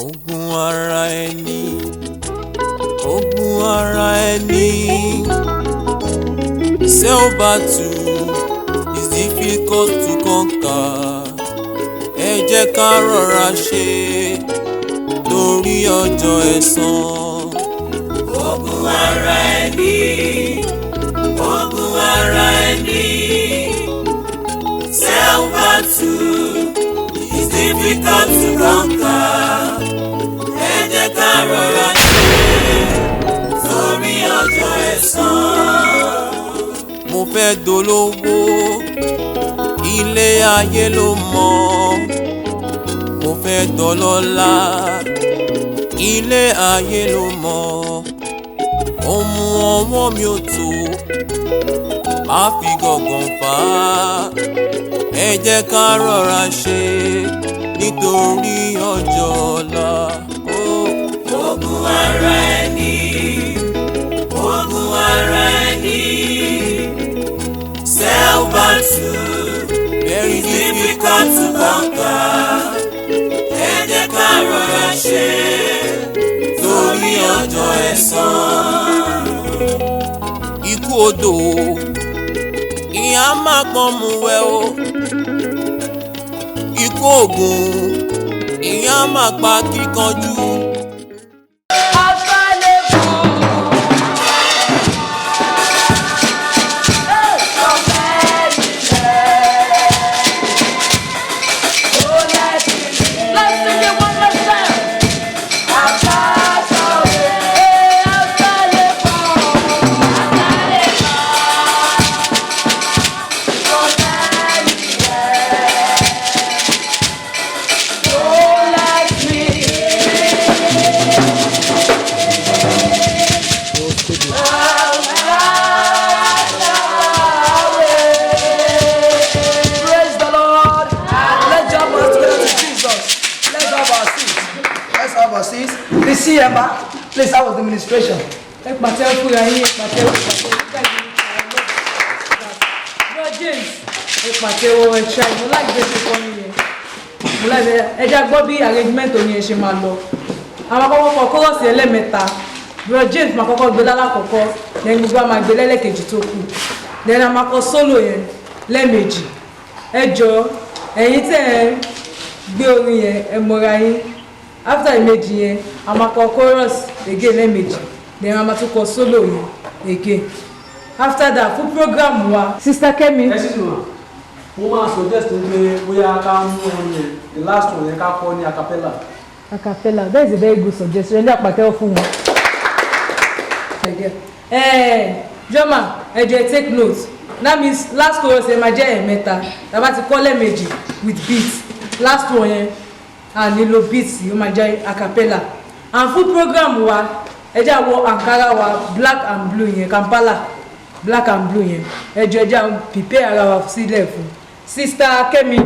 Ogun ara ẹni, ogun ara ẹni. Self-battle is difficult to conquer. Ẹ jẹ́ ká rọra ṣe torí ọjọ́ ẹ̀san. Ogun ara ẹni, ogun ara ẹni. Self-battle is difficult to conquer. Ẹ jẹ́ ká rọra ṣe torí ọjọ́ ẹ̀san. Mo fẹ́ dolówó, ilé ayé ló mọ̀. Mo fẹ́ dọlọ́lá, ilé ayé ló mọ̀. Ohun ọwọ́ mi ò tó, má fi gọ̀gàn fà á. Ẹ jẹ́ ká rọra ṣe nítorí ọjọ́ ọ̀la. Ogun ara ẹni, ogun ara ẹni. Self-battle, very difficult to conquer. Ẹ jẹ́ ká rọra ṣe torí ọjọ́ ẹ̀san. Ikú odò, ìyá máa pọ́n mu wẹ́ o. Ikú ògùn, ìyá máa pa kíkanjú. Please see Emma. Please, that was the administration. Arrangement on your shimalo. I'm a course elementa. Bro James Makoko Bedala Coco, then you got my Beleke Jitoku. Then I'm a solo in Lemeji. Ejo, and it's a Biori and Morai. After Imeji, I'm a chorus again Lemeji. Then I'm a to solo again. After that, full program was Sister Kemi. Yes, Woman suggested we are the last one, the Capone a cappella. A cappella, that is a very good suggestion. Joma, take notes. That means last chorus meta. About to call Lemeji with beats. Last one and Nilo beats you a cappella. And full program was Ankara was black and blue Kampala. Black and blue prepare our sea level. Sister Kemi,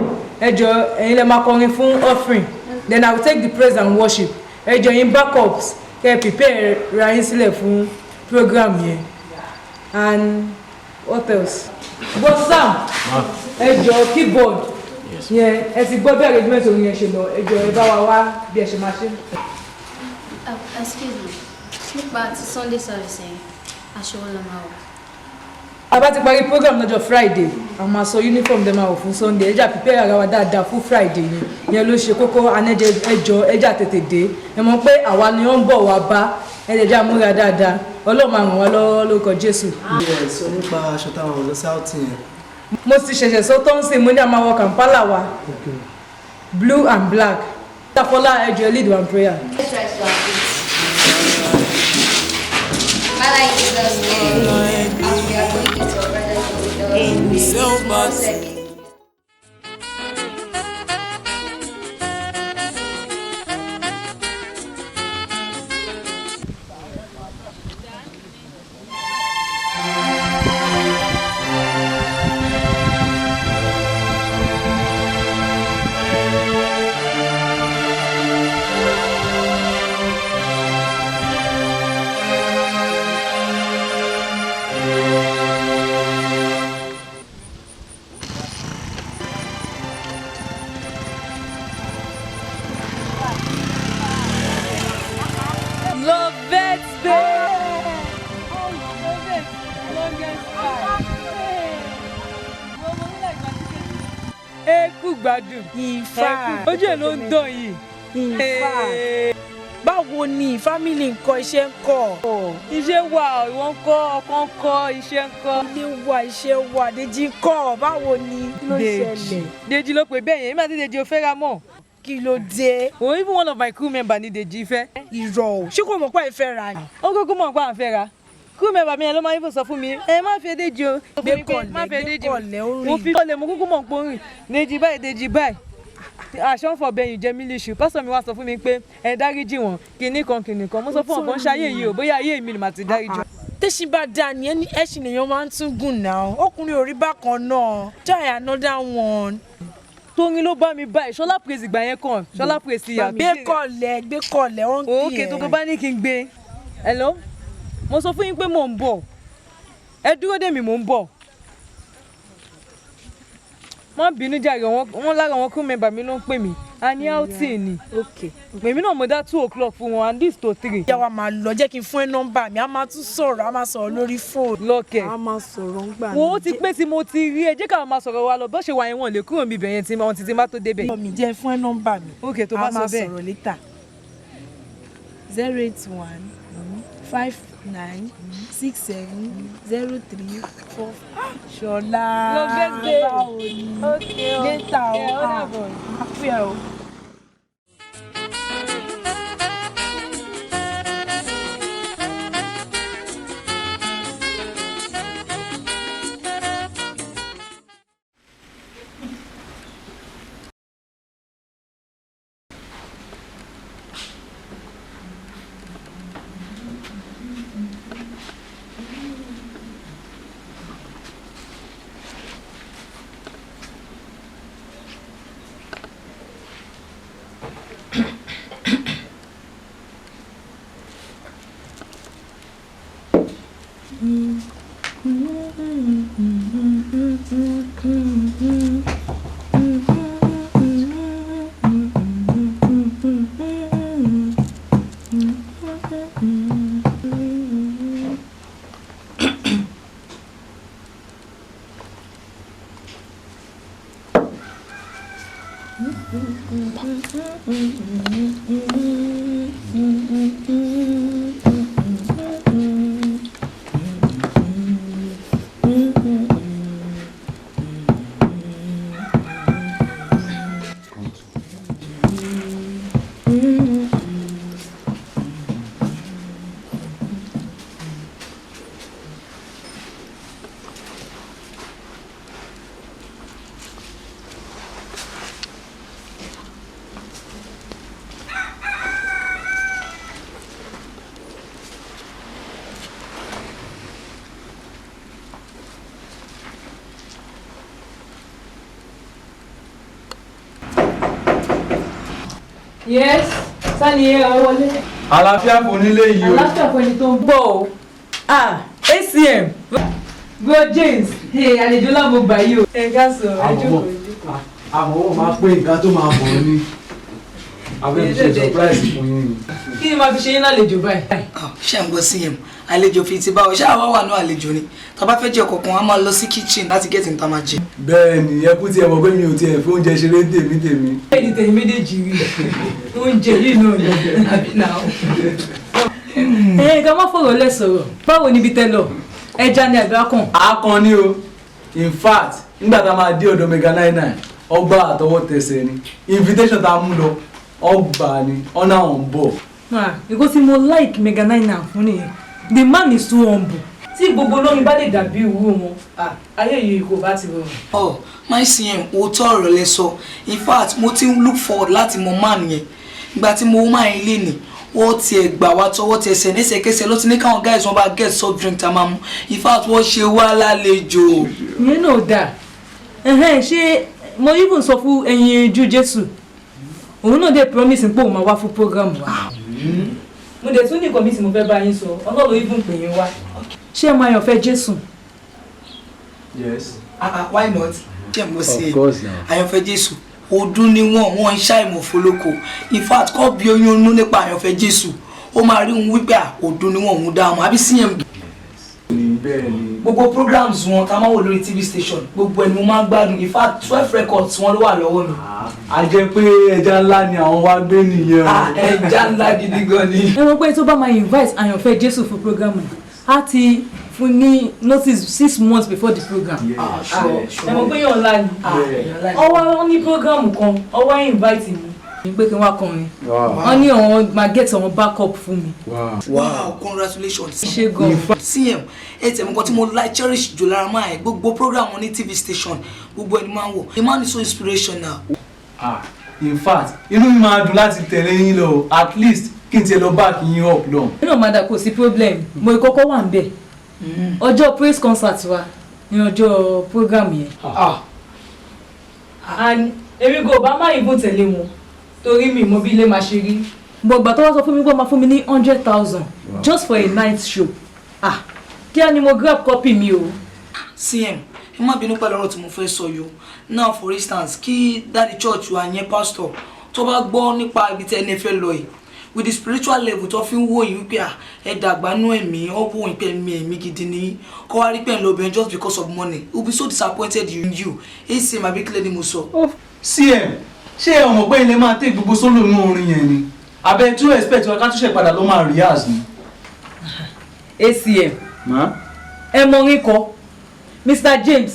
offering. Then I will take the praise and worship. In backups, prepare Ryan program here. And what else? But Sam, keyboard. Yes. Yeah, as a body arrangement on your show, excuse me. But Sunday service, I show them out. About the program not just Friday. I'm also uniform them out for Sunday. Eja prepare our dada for Friday. Yellow shekoko and eja tete day. E mo pe àwa ni on bo wa ba. Eja múra dada. Ọlọ́run ma ràn wá lọ́wọ́ lórúkọ Jésù. Yes, so nípa aṣọ táwọn lọ south yẹn. Mo ti ṣẹ̀ṣẹ̀ so ton se mo ní a ma wọ Kampala wa. Okay. Blue and black. Tafola ejo lead one prayer. Let's try to Father, in Jesus' name, as we are going into your presence, gbádùn. Ìfà. Ojú ẹ̀ ló ń dán yìí. Ìfà. Báwo ni fámìlì ńkọ́ iṣẹ́ ńkọ́? Iṣẹ́ wà, ìwọ ńkọ́, ọkọ ńkọ́, iṣẹ́ ńkọ́. Ilé wà, iṣẹ́ wà, Dèjì ńkọ́, báwo ni? Kí ló ṣẹlẹ̀? Dèjì ló pè bẹ́ẹ̀ yẹn, èmi àti Dèjì ò fẹ́ra mọ́. Kí ló dé? Oh, even one of my crew member ni Dèjì fẹ́. Irọ́ o, ṣé kò mọ̀ pé ẹ fẹ́ ra ni? Ó kúkú mọ̀ pé à ń fẹ́ra. Crew member mi yẹn ló máa ń sọ fún mi, ẹ má fẹ́ Dèjì o. Gbẹ́kọ̀lẹ́ ó rìn. Mo fi kọ́lẹ̀ mo kúkú mọ̀ pé ó rìn. Dèjì báyìí. Àṣọ ń fọ bẹyìn jẹ mí léṣu pásítọ̀ mi wá sọ fún mi pé ẹ dáríjì wọn kinní kan mo sọ fún ọ̀kan ṣayé yìí o bóyá ayé mi ni màá ti dáríjì. Tẹ́sí bá dáa ni ẹṣin lèèyàn máa ń tún gùn náà ọkùnrin orí bákan náà try another one. Tóyin ló bá mi báyìí Ṣọlá praise ìgbà yẹn kàn Ṣọlá praise ìyá. gbẹ́kọ̀lẹ̀ ó ń kí ẹ. òkè tó bá ní kí n gbé. Hello mo sọ fún yín pé mò ń bọ̀ ẹ dúró dè mí mò ń bọ̀. Má bínú jàre wọn lára wọn crew member mi ló ń pè mí a ní outing ni. Èmi náà mo dá 2 o'clock fún wọn and this to 3. Ìyá wa máa lọ jẹ́ kí n fún ẹ nọ́mbà mi a máa tún sọ̀rọ̀ a máa sọ̀rọ̀ lórí fóònù. Lọ́kẹ̀. A máa sọ̀rọ̀ ń gbà mí. Wo ó ti pé tí mo ti rí ẹ jẹ́ ká máa sọ̀rọ̀ wa lọ bó ṣe wà yẹn wọn lè kúrò níbi ibẹ̀ yẹn tí wọ́n ti má tó débẹ̀. Mi jẹ́ fún ẹ nọ́mbà mi. Ok tó bá sọ bẹ́ẹ̀. A máa sọ̀rọ̀ later. 081 59 67 03 4. Ṣọlá. Lọ gbẹ́gbẹ́. Báwo ni? Later o. Àpẹ́ o. Yes, sani ẹ wọlé. Àlàáfíà fún nílé yìí o. Àlàáfíà fún ẹni tó ń bọ̀ o. ACM. Bro James, àlejò lágbo gbà yìí o. Ẹ ká sọ ẹjọ́ kò. Àmọ́ wọ́n máa pé nǹkan tó máa bọ̀ ní. Àbẹ́ mi ṣe surprise fún yín ni. Kí ni màá fi ṣe yín lálejò báyìí? Ṣé ń gbọ́ CM? Àlejò fi ti báwo ṣáà wá wà ní àlejò ni. Tá bá fẹ́ jẹ kọ̀ọ̀kan, a máa lọ sí kitchen láti get in tá máa jẹ. Bẹ́ẹ̀ni, ẹ kú tí ẹ mọ̀ pé mi ò tiẹ̀ fi oúnjẹ ṣeré tèmi. Ẹni tẹ̀yìn méjèèjì rí oúnjẹ yìí náà ni àbí náà. Ká má fọ̀rọ̀ lẹ̀ sọ̀rọ̀. Báwo ni ibi tẹ́ lọ? Ẹja ni àbí akàn? Akàn ni o. In fact, nígbà tá a máa dé ọ̀dọ̀ Mega 99, ọgbà àtọwọ́ tẹsẹ̀ ni. Invitation tá a mú lọ, ọgbà ni, ọ̀nà àwọn bọ̀. Because tí mo like Mega 99 fún nìyẹn. The man is too humble. Tí gbogbo olórin bá lè dàbí ìwú wọn, ayé yìí kò bá ti rọrùn. My CM, òótọ́ ọ̀rọ̀ lẹ sọ. In fact, mo ti ń look forward láti mọ man yẹn. Ìgbà tí mo máa ń lé ní, wọ́n tiẹ̀ gbà wá tọwọ́ tẹsẹ̀ lẹ́sẹ̀kẹsẹ̀ ló ti ní káwọn guys wọn bá get soft drink tá a máa mú. In fact, wọ́n ṣe wá lálejò. Ìyẹn náà dáa. Ṣé mo even sọ fún ẹyin ojú Jésù? Òun náà dé promise pé òun máa wá fún program wa. Mo dẹ̀ tún ní nǹkan mi tí mo fẹ́ bá yín sọ. Ọlọ́run even pè yín wá. Ṣé ẹ máa yàn fẹ́ Jésù? Yes. Why not? Ṣé mo ṣe Of course now. àyànfẹ́ Jésù? Ọdún ni wọ́n ń ṣàìmọ̀ fọlọ́kọ. In fact, kọ́ bí oyún inú nípa àyànfẹ́ Jésù. Ó máa rí òun wípé ọdún ni wọ́n ń dá ọmọ àbí CM. Bẹ́ẹ̀ni gbogbo programs wọn tá a máa wò lórí TV station gbogbo ẹni mo máa ń gbádùn in fact 12 records wọn ló wà lọ́wọ́ mi. a jẹ́ pé ẹja ńlá ni àwọn wá gbé nìyẹn o. ẹja ńlá gidi gan ni. ẹ mọ̀ pé tó bá máa invite àyànfẹ́ Jésù fún program ẹ̀ á ti fún ní notice 6 months before the program. ẹ mọ̀ pé yàn ńlá ni ọwọ́ ní program kan ọwọ́ invite mi pé kí n wá kọrin wọ́n ní àwọn máa get àwọn backup fún mi. Wow, congratulations. ṣé gan. CM ẹ tẹ̀ mọ́ nǹkan tí mo like cherish jù lára máa ẹ̀ gbogbo program wọn ní TV station gbogbo ẹni máa ń wò the man is so inspirational. In fact inú mi máa dùn láti tẹ̀lé yín lọ at least kí n tiẹ̀ lọ back yín up lọ. nínú ọ̀madà kò sí problem mo kọ́kọ́ wà ń bẹ̀ ọjọ́ praise concert wa ní ọjọ́ program yẹn. and èmi kò bá má ìbò tẹ̀lé wọn torí mi mo bí ilé máa ṣe rí gbọ̀gbà tó wá sọ fún mi pé máa fún mi ní 100,000 just for a night show kí á ní mo grab copy mi o. CM ẹ má bínú pẹ̀lú ọ̀rọ̀ tí mo fẹ́ sọ yìí o now for instance kí dáàdi church wa yẹn pastor tó bá gbọ́ nípa ibi tí ẹni fẹ́ lọ yìí with the spiritual level tó fi ń wò yín wípé ẹ dàgbà nú ẹ̀mí ọ wò yín pé ẹ̀mí gidi ni kọ́ wá rí pé ẹ̀ lọ bẹ̀rẹ̀ just because of money he will be so disappointed in you ACM àbí kílẹ̀ ni mo sọ. CM ṣé ọmọ pé ilé máa tẹ gbogbo sólò nú orin yẹn ni abẹ tí ó expect wa ká tún ṣe padà ló máa rehearse ni. ACM ẹ mọ orin kọ Mr. James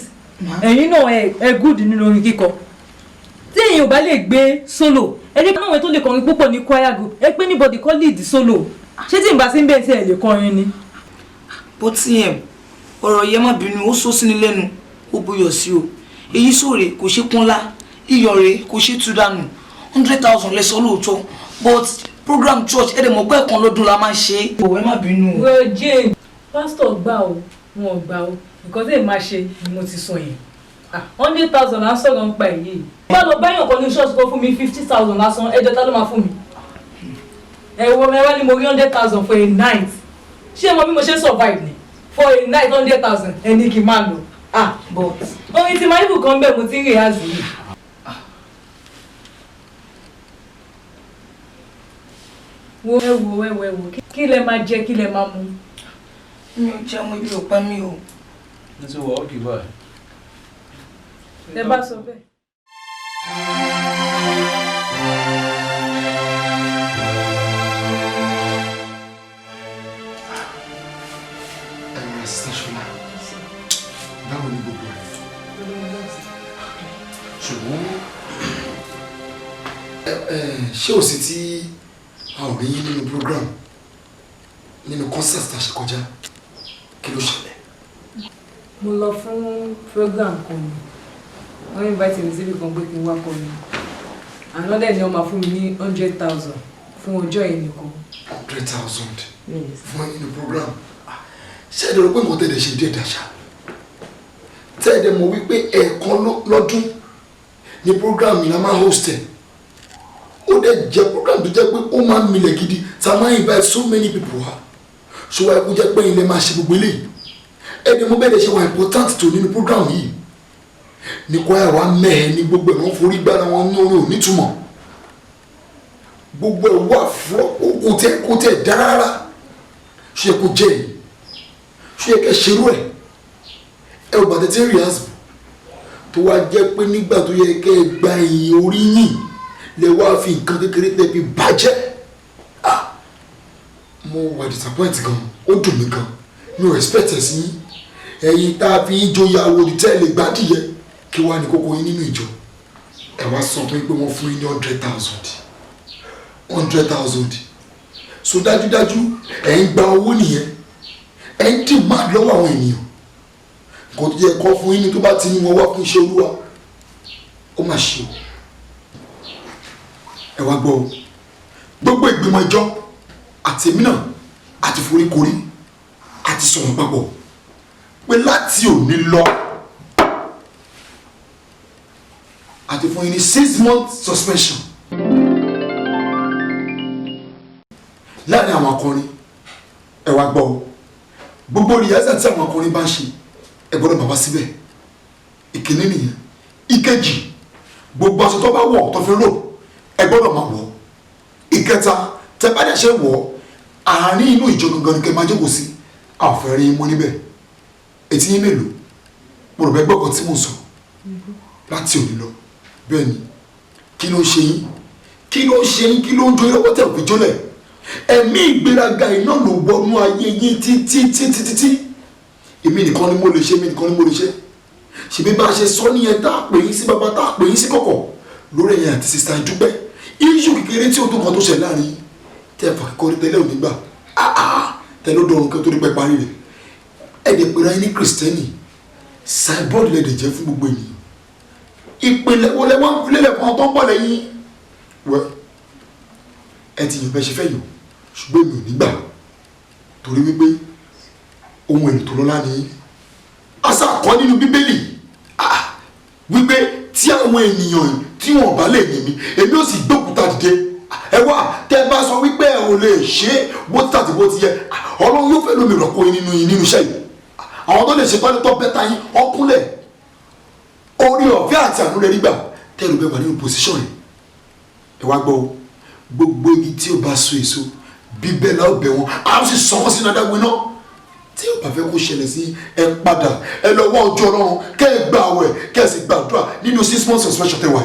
ẹ̀yin náà ẹ good nínú orin kíkọ tí èyàn ò bá lè gbé solo ẹ jẹ́ kí àwọn tó lè kọrin púpọ̀ ní choir group ẹ pé anybody kọ́ lead solo ṣé tí n bá sí ń bẹ̀ tí ẹ lè kọrin ni. but CM ọ̀rọ̀ yẹn má bínú ó sọ sí ni lẹ́nu ó buyọ̀ sí o èyí sóòrè kò ṣe kúnlá iyọ̀ rẹ̀ kò ṣe tú dànù 100,000 lẹ́sọ̀ lóòótọ́ but program church ẹ̀rẹ̀ mọ̀ pé ẹ̀kan lọ́dún la máa ṣe é. òwe má bínú. well Jane pastor gbà o wọn ò gbà o nǹkan tí èmi máa ṣe ni mo ti sọ yẹn 100,000 á sọ̀rọ̀ ń pa èyí. bá lọ báyọ̀ kan ní ṣọ́ọ̀ṣì kan fún mi 50,000 lásán ẹjọ́ tá ló máa fún mi. ẹ̀wọ̀n mẹ́wàá ni mo rí 100,000 for a night ṣé mo bí mo ṣe survive ni for a night 100,000 ẹni kì í máa lò. but orin tí máa ń bù kan bẹ́ẹ̀ mo ti ń rè á sí i. wo kí lẹ máa jẹ kí lẹ máa mu. mi ò jẹun ibi ò pa mí o. mo ti wọ ọ́kì báyìí. ẹ bá sọ bẹ́ẹ̀. Ṣọlá báwo ni gbogbo rẹ̀ ṣùgbọ́n ṣé ò sí tí a ò rí yín nínú program nínú concert tá a ṣe kọjá kí ló ṣẹlẹ̀. mo lọ fún program kan ni wọ́n invite mi síbi kan pé kí n wá kọ mi àná dẹ̀ ni wọ́n máa fún mi ní 100,000 fún ọjọ́ yìí nìkan. 100,000 fún yín nínú program ṣé ẹ dẹ̀rọ pé nǹkan tẹ̀lé ṣe díẹ̀ dàṣà tẹ́ ẹ dẹ̀ mọ̀ wípé ẹ̀ẹ̀kan lọ́dún ni program yìí la máa host ẹ̀ ó dẹ̀ jẹ́ program tó jẹ́ pé ó máa ń milẹ̀ gidi tá a máa invite so many people wá ṣùgbọ́n ẹ̀kú jẹ́ pé ilé máa ṣe gbogbo eléyìí ẹ̀ dẹ̀ mọ̀ bẹ́ẹ̀ lè ṣe wà important tó nínú program yìí ní kwaya wa mẹ́ẹ̀ ní gbogbo ẹ̀ wọ́n forí gbára wọn ní orin onítùmọ̀ gbogbo ẹ̀ wà fún kò tẹ̀ dára rárá ṣe kò jẹ́ yìí ṣe kẹ́ ṣerú ẹ̀ ẹ ò bàtẹ́ tí ń rí àsìkò tó wá jẹ́ pé nígbà tó yẹ kẹ́ ẹ gba ìyìn orí yìn lẹ wá fi nǹkan kékeré tẹ́ fi bàjẹ́ mo wà disappoint gan ó dùn mí gan mi ò respect ẹ̀ sí yín ẹ̀yin tá a fi ń joyè àwòrán tẹ́lẹ̀ gbádìyẹ kí wàá ní kókó yín nínú ìjọ ẹ wá sọ pé wọ́n fún yín ní 100,000 so dájúdájú ẹ̀ ń gba owó nìyẹn ẹ̀ ń demand lọ́wọ́ àwọn ènìyàn kò tó yẹ kọ́ fún yín ní tó bá ti ní wọn wá fún iṣẹ́ olúwa ó mà ṣe o ẹ wá gbọ́ o gbogbo ìgbìmọ̀ ìjọ àti èmi náà àti foríkorí àti sọ̀rọ̀ papọ̀ pé láti òní lọ àti fún yín ní 6 months suspension láàrin àwọn akọrin ẹ wá gbọ́ o gbogbo rìhásà tí àwọn akọrin bá ń ṣe ẹ gbọ́dọ̀ bàbá síbẹ̀ ìkíní nìyẹn ìkejì gbogbo aṣọ tó bá wọ̀ tó fi rò ẹ gbọ́dọ̀ máa wọ̀ ìkẹta tẹ bá dẹ̀ ṣe wọ̀ àárín inú ìjọ gangan ni kẹ máa jókòó sí àfẹ́rí mọ́ níbẹ̀ etí yín mélòó mo rò bẹ́ẹ̀ gbọ́kàn tí mo sọ láti òní lọ bẹ́ẹ̀ ni kí ló ń ṣe yín kí ló ń ṣe yín kí ló ń jó yín lọ́wọ́ tẹ̀ òfin jólẹ̀ ẹ̀mí ìgbéraga iná ló wọnú ayé yín títí èmi nìkan ni mo lè ṣe èmi nìkan ni mo lè ṣe ṣèbí bá a ṣe sọ nìyẹn tá a pè yín sí bàbá tá a pè yín sí kọ̀kọ̀ lórí ẹ̀yìn àti sista Dúpẹ́ iṣu kékeré tí o tó kan tó ṣẹ̀ láàrin tẹ́ ẹ fàkíkọ́ tẹ́lẹ̀ òní gbà tẹ́lẹ̀ ó dọ̀rùn kí o tó dípẹ́ parí rẹ̀ ẹ̀dẹ̀ pera yín ní kìrìsìtẹ́nì cyborg lẹ́dẹ̀ jẹ́ fún gbogbo ènìyàn ìpìlẹ̀ wọlé wọn lélẹ̀ kan tó ń bọ̀ lẹ́yìn wẹ́ ẹ ti yàn bẹ́ẹ̀ ṣe fẹ́ yàn ṣùgbọ́n èmi ò ní gbà torí wípé ohun èlò tó lọ́lá ni àṣà kọ́ nínú bíbélì wípé tí àwọn ènìyàn tí wọn bá lè yìn mí èmi ò sì gbókúta dìde ẹ wá tẹ bá sọ wípé ẹ ò lè ṣe bó ti tàbí bó ti yẹ Ọlọ́run yóò fẹ́ lómi rọ̀pò nínú iṣẹ́ yìí àwọn tó lè ṣe tọ́lẹ̀ tó bẹ́ta yín ọkúnlẹ̀ orí ọ̀fẹ́ àti àánú rẹ̀ nígbà tẹ́lú bẹ́ẹ̀ wà nínú pòsíṣọ̀n yìí ẹ wá gbọ́ gbogbo igi tí ó bá so èso bíbẹ́ la ó bẹ̀ wọ́n a ó sì sọ wọ́n sínú adágún iná tí ó bá fẹ́ kó ṣẹlẹ̀ sí ẹ padà ẹ lọ wá ọjọ́ Ọlọ́run kẹ́ ẹ gbà àwẹ̀ kẹ́ ẹ sì gbàdúrà nínú 6 months suspension tẹ́wà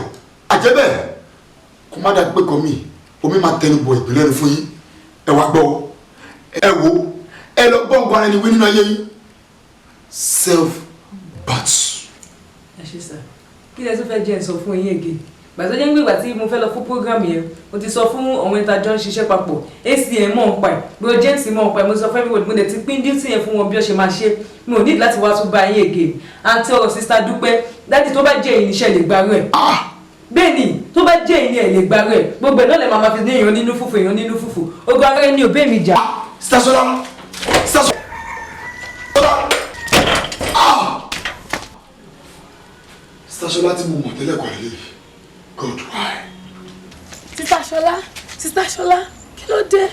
àjẹ́bẹ̀ kó má dàgbé kan mi omi máa tẹnu bọ̀ ìpínlẹ̀ rẹ̀ fún yín ẹ wá gbọ́ ẹ wo ẹ lọ gbọ́ nǹkan ara ẹni wí nínú ayé yín self battle. ẹ ṣe sá kí lẹ tún fẹ́ jẹ́ sọ fún yín ègé gbàtọ́ jẹ́ ń gbègbà tí mo fẹ́ lọ fún program yẹn mo ti sọ fún àwọn ìtajọ́ ń ṣiṣẹ́ papọ̀ acm mọ̀ ń pa ẹ̀ bro james mọ̀ ń pa ẹ̀ mo sọ fún everybody mo dẹ̀ ti pín duty yẹn fún wọn bí ó ṣe máa ṣe mi ò ní láti wá tún bá yín ègé àǹtí ọ̀rọ̀ sista Dúpẹ́ dájú tó bá jẹ́ ìníṣẹ́ lè gbárù ẹ̀ bẹ́ẹ̀ ni tó bá jẹ́ ìní ẹ̀ lè gbárù ẹ̀ gbogbo ẹ̀ náà lè máa fi ní èèyàn nínú fùfù ogun ara ẹni ò bẹ́ẹ̀ mi jà. Stasola Stasola tí mo mọ̀ tẹ́lẹ̀ kọ́ ilé God why. Sista Ṣọlá kí ló dé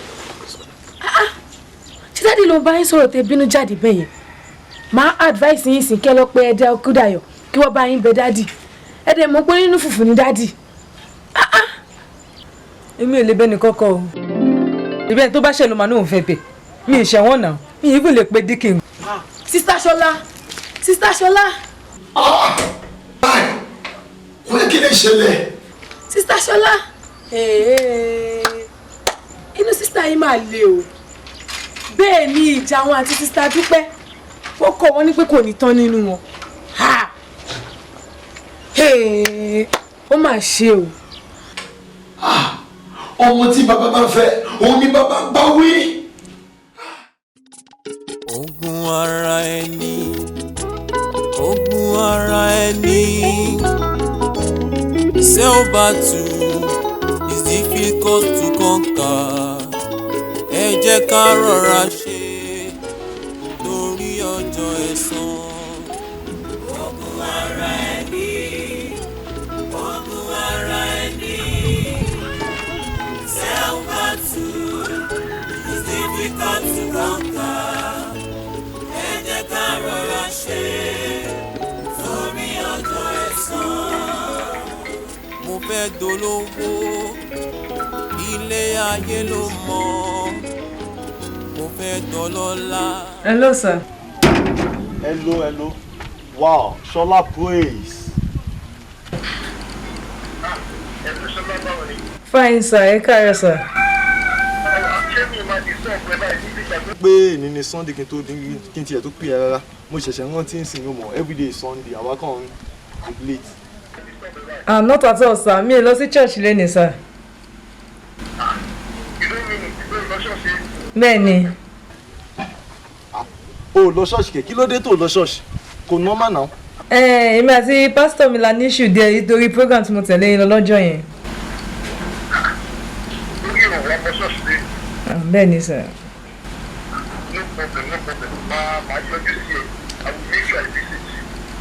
ṣé dáàdi ló ń bá yín sọ̀rọ̀ tẹ bínú jáde bẹ́ẹ̀ yẹn máa advice yín sí kẹ́ lọ pé ẹ̀dá Kúdàyọ̀ kí wọ́n bá yín bẹ dáàdi ẹ̀dẹ̀ mọ̀ pé nínú fùfù ní dáàdi. èmi ò lè bẹ́ni kọ́kọ́ o ìbẹ́ni tó bá ṣe ló máa ní òun fẹ́ bẹ̀ mi ì ṣẹ̀wọ̀n náà mi ì lè pe díkìn. Sista Ṣọlá. báyìí kò yẹ kí lè ṣẹlẹ̀. Sista Ṣọlá inú sista yìí máa le o bẹ́ẹ̀ ni ìjà wọn àti sista Dúpẹ́ ó kọ́ wọn ní pé kò ní tán nínú wọn ó mà ṣe o. ọmọ tí bàbá bá fẹ́ òun ni bàbá bá wí. Ogun ara ẹni self battle is difficult to conquer ẹ jẹ́ ká rọra ṣe torí ọjọ́ ẹ̀san. Ogun ara ẹni self battle is difficult to conquer ẹ jẹ́ ká rọra ṣe torí ọjọ́ ẹ̀san. Mo fẹ́ dolówó ilé ayé ló mọ̀ mo fẹ́ dọlọ́lá. hello sir. hello wow Ṣọlá praise. fine sir ẹ káàárọ̀ sir. pé èní ni Sunday kí n tiẹ̀ tó pè é rárá mo ṣẹ̀ṣẹ̀ rántí ń sìn mọ́ everyday is Sunday àwa kàn ń late. Not at all sir mi ò lọ sí church lẹ́nìí sir. bẹ́ẹ̀ ni. o lọ ṣọ́ọ̀ṣì kẹ̀ kí ló dé tó lọ ṣọ́ọ̀ṣì kò normal now. èmi àti pásítọ̀ mi la ní issue díẹ̀ nítorí program tí mo tẹ̀lé yín lọ lọ́jọ́ yẹn. bẹ́ẹ̀ ni sir.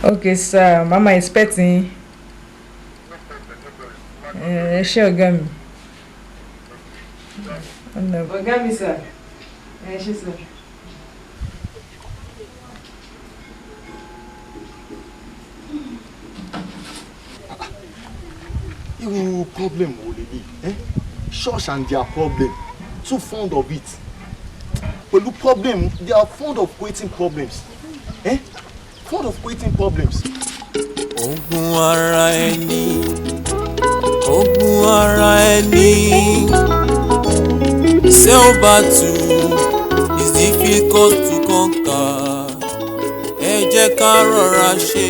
okay sir mama expecting. ẹ ṣé ọ̀gá mi. ọ̀gá mi sir. ẹ ṣé sir. irú problem wo lè yí church and their problem too fond of it pẹ̀lú problem they are fond of creating problems What of creating problems? Ogun ara ẹni, ogun ara ẹni. Self-battle is difficult to conquer. Ẹ jẹ́ ká rọra ṣe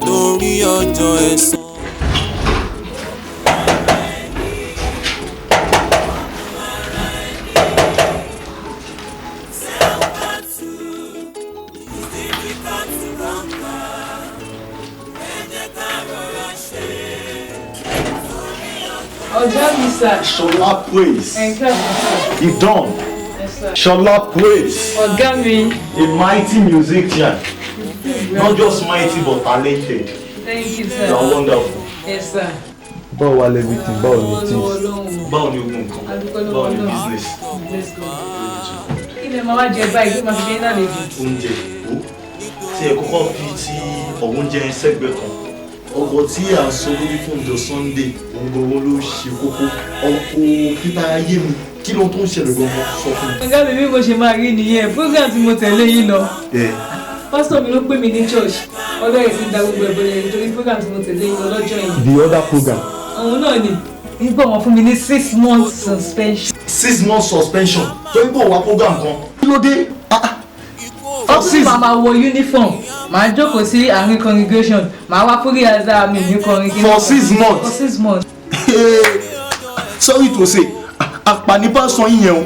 torí ọjọ́ ẹ̀san. Ọjọ́ mi sà. Shola praise. Ẹ̀ka Idán. Shola praise. ọ̀gá mi. A mighty musician. Not just mighty but talented. Thank you You sir. are wonderful. Yes sir. Báwo wà everything? Báwo ni things? Ọlọ́run. Báwo ni ogun nǹkan? Báwo ni business? Bless God. Kí ni màá wá jẹ báyìí kí màá fi ṣe náà lè dùn? Oúnjẹ o tí ẹ kọ́kọ́ fi ti oúnjẹ sẹ́gbẹ̀ẹ́ kan. Ọkọ̀ tí à ń sọ lórí fún ọjọ́ Sunday òun gbogbo ló ṣe kókó. Ọkọ̀ pípa ayé mi kí ló tó ń ṣẹlẹ̀ gbogbo sọ fún mi. Ọ̀gá mi bí mo ṣe máa rí nìyẹn program tí mo tẹ̀lé yín lọ. Pásítọ̀ mi ló pè mí ní church ọdọ yìí ti ń da gbogbo ẹ̀bọ̀n yẹn nítorí program tí mo tẹ̀lé yín lọ lọ́jọ́ yìí. The other program. Òun náà ni nígbà wọn fún mi ní 6 months suspension. 6 months suspension tó ń bọ̀ wá program kan. Kí ló dé? Ọkùnrin màá máa wọ uniform màá jókòó sí àárín congregation màá wá fúrí àzá mi ní kọrin kí. For 6 months. For 6 months. Sorry to say àpàníbá sọ yín yẹn o.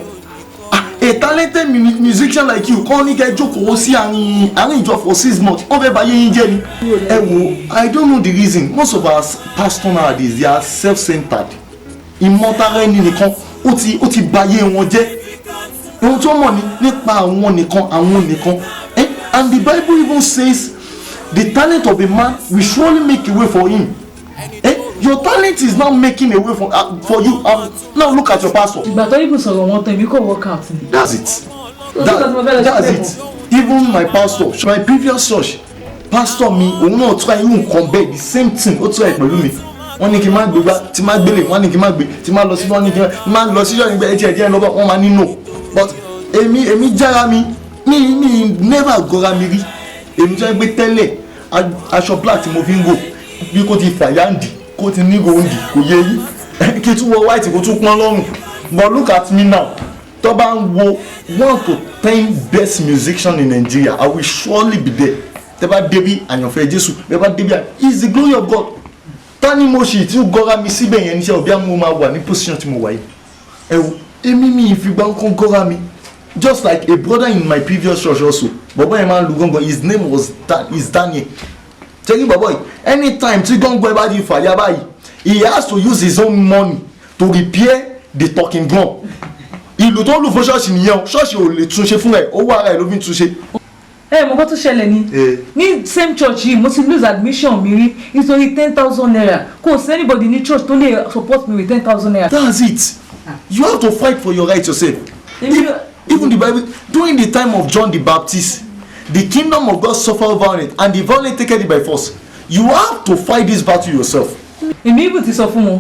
A talented musician like you kọ́ ní kẹ́ jókòó sí àárín ìjọ for 6 months wọ́n fẹ́ bá yé yín jẹ́ ni. Ẹ wo I don't know the reason most of our pastors nowadays they are self-centered. Ìmọ̀tara ẹni nìkan ó ti bà yé wọn jẹ́. Ohun tó mọ̀ nípa àwọn nìkan. And the Bible even says the talent of a man will surely make a way for him. Your talent is not making a way for you. Now look at your pastor. Ìgbà tó yìí kò sọ̀rọ̀ wọn tán èmi kò work out ni. That's it. That's it. Even my pastor, my previous church, pastor mi, òun náà try irú nǹkan bẹ́ẹ̀ the same thing ó try pẹ̀lú mi. Wọ́n ní kí n má gbé gbá, tí má gbélé, wọ́n ní kí n má gbé, tí má lọ sí wọ́n ní kí n má lọ sí ṣọ́ọ̀ṣì nígbà ẹ̀jẹ̀ lọ́bọ̀ wọ́n máa ní no. But èmi jára mi never gọra mi rí. Èmi tó ń gbé tẹ́lẹ̀ aṣọ black tí mo fi ń wò bí kò ti fàyàǹdì kò ti ní gòǹdì kò yẹ yí kí tún wọ white kò tún pọ́n lọ́rùn. But look at me now. Tó bá ń wo 1 to 10 best musicians in Nigeria, I will surely be there. Tẹ́ bá débi àyànfẹ́ Jésù, tẹ́ bá débi is the glory of God. Tani mo ṣì tí ó gọ́ra mi síbẹ̀ yẹn níṣẹ́ òbí àwọn máa wà ní position tí mo wà yìí. Ẹ wo èmi mi ìfigbá ń kọ́ gọ́ra mi. Just like a brother in my previous church also. Bọ̀bọ̀ yẹn máa ń lu gángan, his name was Daniel. Tell you bọ̀bọ̀ yìí, anytime tí gángan bá di fàyà báyìí, he has to use his own money to repair the talking drum. Ìlú tó ń lù fún ṣọ́ọ̀ṣì nìyẹn o, ṣọ́ọ̀ṣì ò lè túnṣe fún ẹ̀, owó ara ẹ̀ ló fi ń túnṣe. Mo kọ́ tó ṣẹlẹ̀ ni ní same church yìí mo ti lose admission mi rí nítorí 10,000 naira kò sí anybody ní church tó lè support me with 10,000 naira. That's it. You have to fight for your right yourself. Even the Bible, during the time of John the Baptist, the kingdom of God suffered violence and the violent take it by force. You have to fight this battle yourself. Èmi ibù ti sọ fún wọn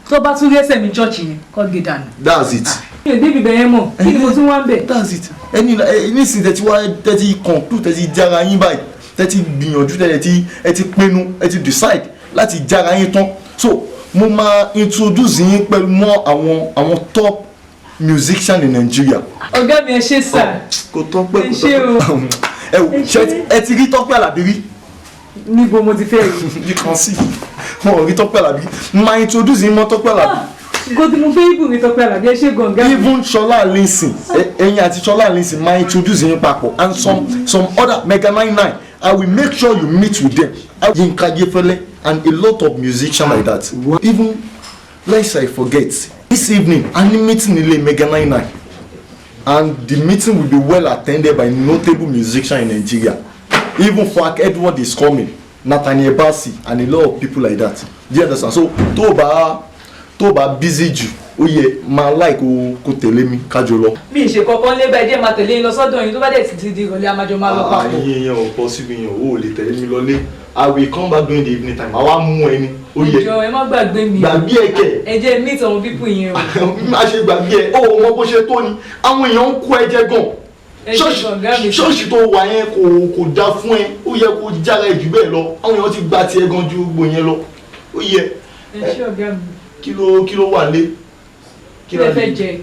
tó bá tún rí ẹsẹ̀ mi church yẹn kọ́ gé dànù. That's it. Mi ò débi bẹ̀rẹ̀ mọ̀ kí ni mo tún wá ń bẹ̀. That's it. Nísìnyí tẹ́tí wá tẹ́tí conclude tẹ́tí jára yín báyìí tẹ́tí gbìyànjú tẹ́tí pinnu tẹ́tí decide láti jára yín tán. So mo máa introduce yín pẹ̀lú mọ́ àwọn top musician in Nigeria. Ọ̀gá mi ẹ ṣé sà. Kò tọ́ pé ẹ ṣé o. Ẹ wò ẹ ti rí Tọ́pẹ́ Àlàbí rí. Níbo mo ti fẹ́ rí. You can see wọn ò rí Tọ́pẹ́ Àlàbí. Máa introduce yín mọ́ Tọ́pẹ́ Àlàbí. Kò tí mo fẹ́ ibù mi Tọ́pẹ́ Àlàbí ẹ ṣé gan-an. Even Ṣọlá Allyson ẹ̀yin àti Ṣọlá Allyson máa introduce yín papọ̀ and some other Mega 99 I will make sure you meet with them. Yinka Ayefele and a lot of musicians like that. Even lest I forget this evening any meeting in Mega 99 and the meeting will be well attended by notable musicians in Nigeria. Even Frank Edward is coming, Nathaniel Bassey and a lot of people like that. Do you understand? So tó bá busy jù ó yẹ máa like kó tẹ̀lé mi kájọ lọ. Mi ṣe kọ́kọ́ lé bá ẹ jẹ́ máa tẹ̀lé yín lọ sọ́dọ̀ yín tó bá dẹ̀ ti di ìrọ̀lẹ́ àmàjọ máa lọ papọ̀. Yíyan ò possible yẹn o lè tẹ̀lé mi lọlé. I will come back during the evening time. Àwa mú ẹni ó yẹ. Ìjọ ẹ má gbàgbé mi. Gbàgbé ẹ kẹ. Ẹ jẹ́ meet àwọn people yẹn o. Má ṣe gbàgbé ẹ. Ó mọ bó ṣe tó ni. Àwọn èèyàn ń kó ẹ̀jẹ̀ gan. ṣọ́ọ̀ṣì tó wà yẹn kò dá fún ẹ ó yẹ kó jára ẹ jù bẹ́ẹ̀ lọ àwọn èèyàn ti gba tiẹ̀ gan ju gbogbo yẹn lọ ó yẹ. kí ló wà lé. kí lè fẹ́ jẹ.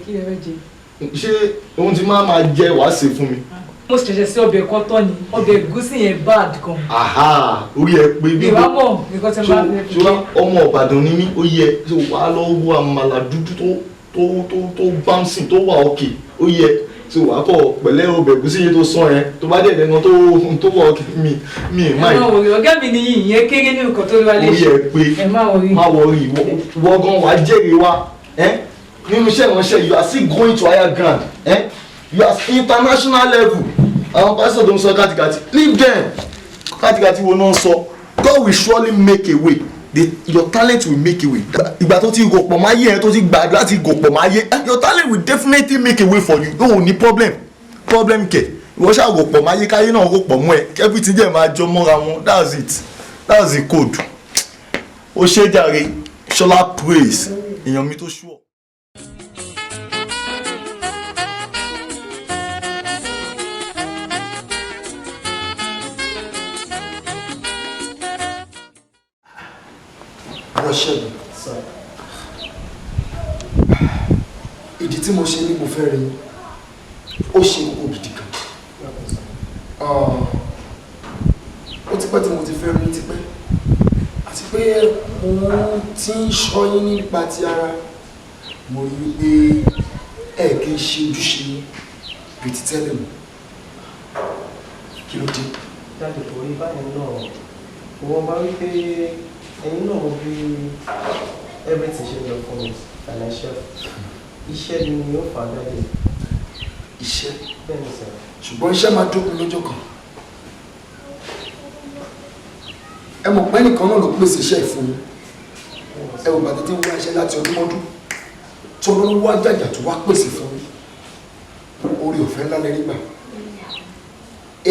ṣé ohun tí máa jẹ wàá ṣe fún mi. mo ṣẹ̀ṣẹ̀ sí ọbẹ̀ kan tán ni ọbẹ̀ ẹ̀gúsí yẹn bad gan. orí ẹ pé bí ìwà mọ̀ nǹkan tí wọ́n bá fi jẹ́. ọmọ Ìbàdàn ni mí ó yẹ wàá lọ wo àmàlà dúdú tó bouncing tó wà òkè ó yẹ tí wàá kọ pẹ̀lẹ́ ọbẹ̀ ẹ̀gúsí yẹn tó sàn yẹn tó bá dẹ̀ lẹ́nu tó wà òkè mi ẹ̀ máa yìí. ẹ má wọrí ọ̀gá mi nìyí ìyẹn kéré ní nǹkan tó rí wa lè ṣe. ó yẹ pé má wọrí wọ́gán wàá jèrè wa nínú iṣẹ́ ìránṣẹ́ you are still going to higher ground you are international level àwọn pásítọ̀ tó ń sọ kàtìkàtì leave them kàtìkàtì wo náà sọ God will surely make a way your talent will make a way ìgbà tó ti gò pọ̀ máa yé ẹ tó ti gbà láti gò pọ̀ máa yé your talent will definitely make a way for you no ní problem kẹ̀ ìwọ ṣáà gò pọ̀ máa yé káyé náà gò pọ̀ mọ́ ẹ kẹ́bí ti jẹ́ máa jọ mọ́ra wọn that's the code ó ṣe jàre Ṣọlá praise èèyàn mi tó ṣú ọ. Ṣẹ́gun ìdí tí mo ṣe ní mo fẹ́ rí ó ṣe kókó gidi kan ó ti pẹ́ tí mo ti fẹ́ rí tipẹ́ àti pé mo ti ń ṣọ́yín nípa ti ara mo rí wípé ẹ kì í ṣe ojúṣe bí ti tẹ́lẹ̀ mọ́ kí ló dé. jáde kò rí báyìí náà wọ́n bá wípé ẹ̀yin náà bí everything ṣe lọ fún mi financial iṣẹ́ ni yóò fà jáde. iṣẹ́ bẹ́ẹ̀ ni sir. ṣùgbọ́n iṣẹ́ máa dópin lọ́jọ́ kan ẹ mọ̀ pé nìkan náà ló pèsè iṣẹ́ ìfún mi ẹ wò bàtẹ́ tí ń wá iṣẹ́ láti ọdún mọ́dún tó ló ń wá jàjà tó wá pèsè fún mi orí ọ̀fẹ́ ńlá lẹ́rí gbà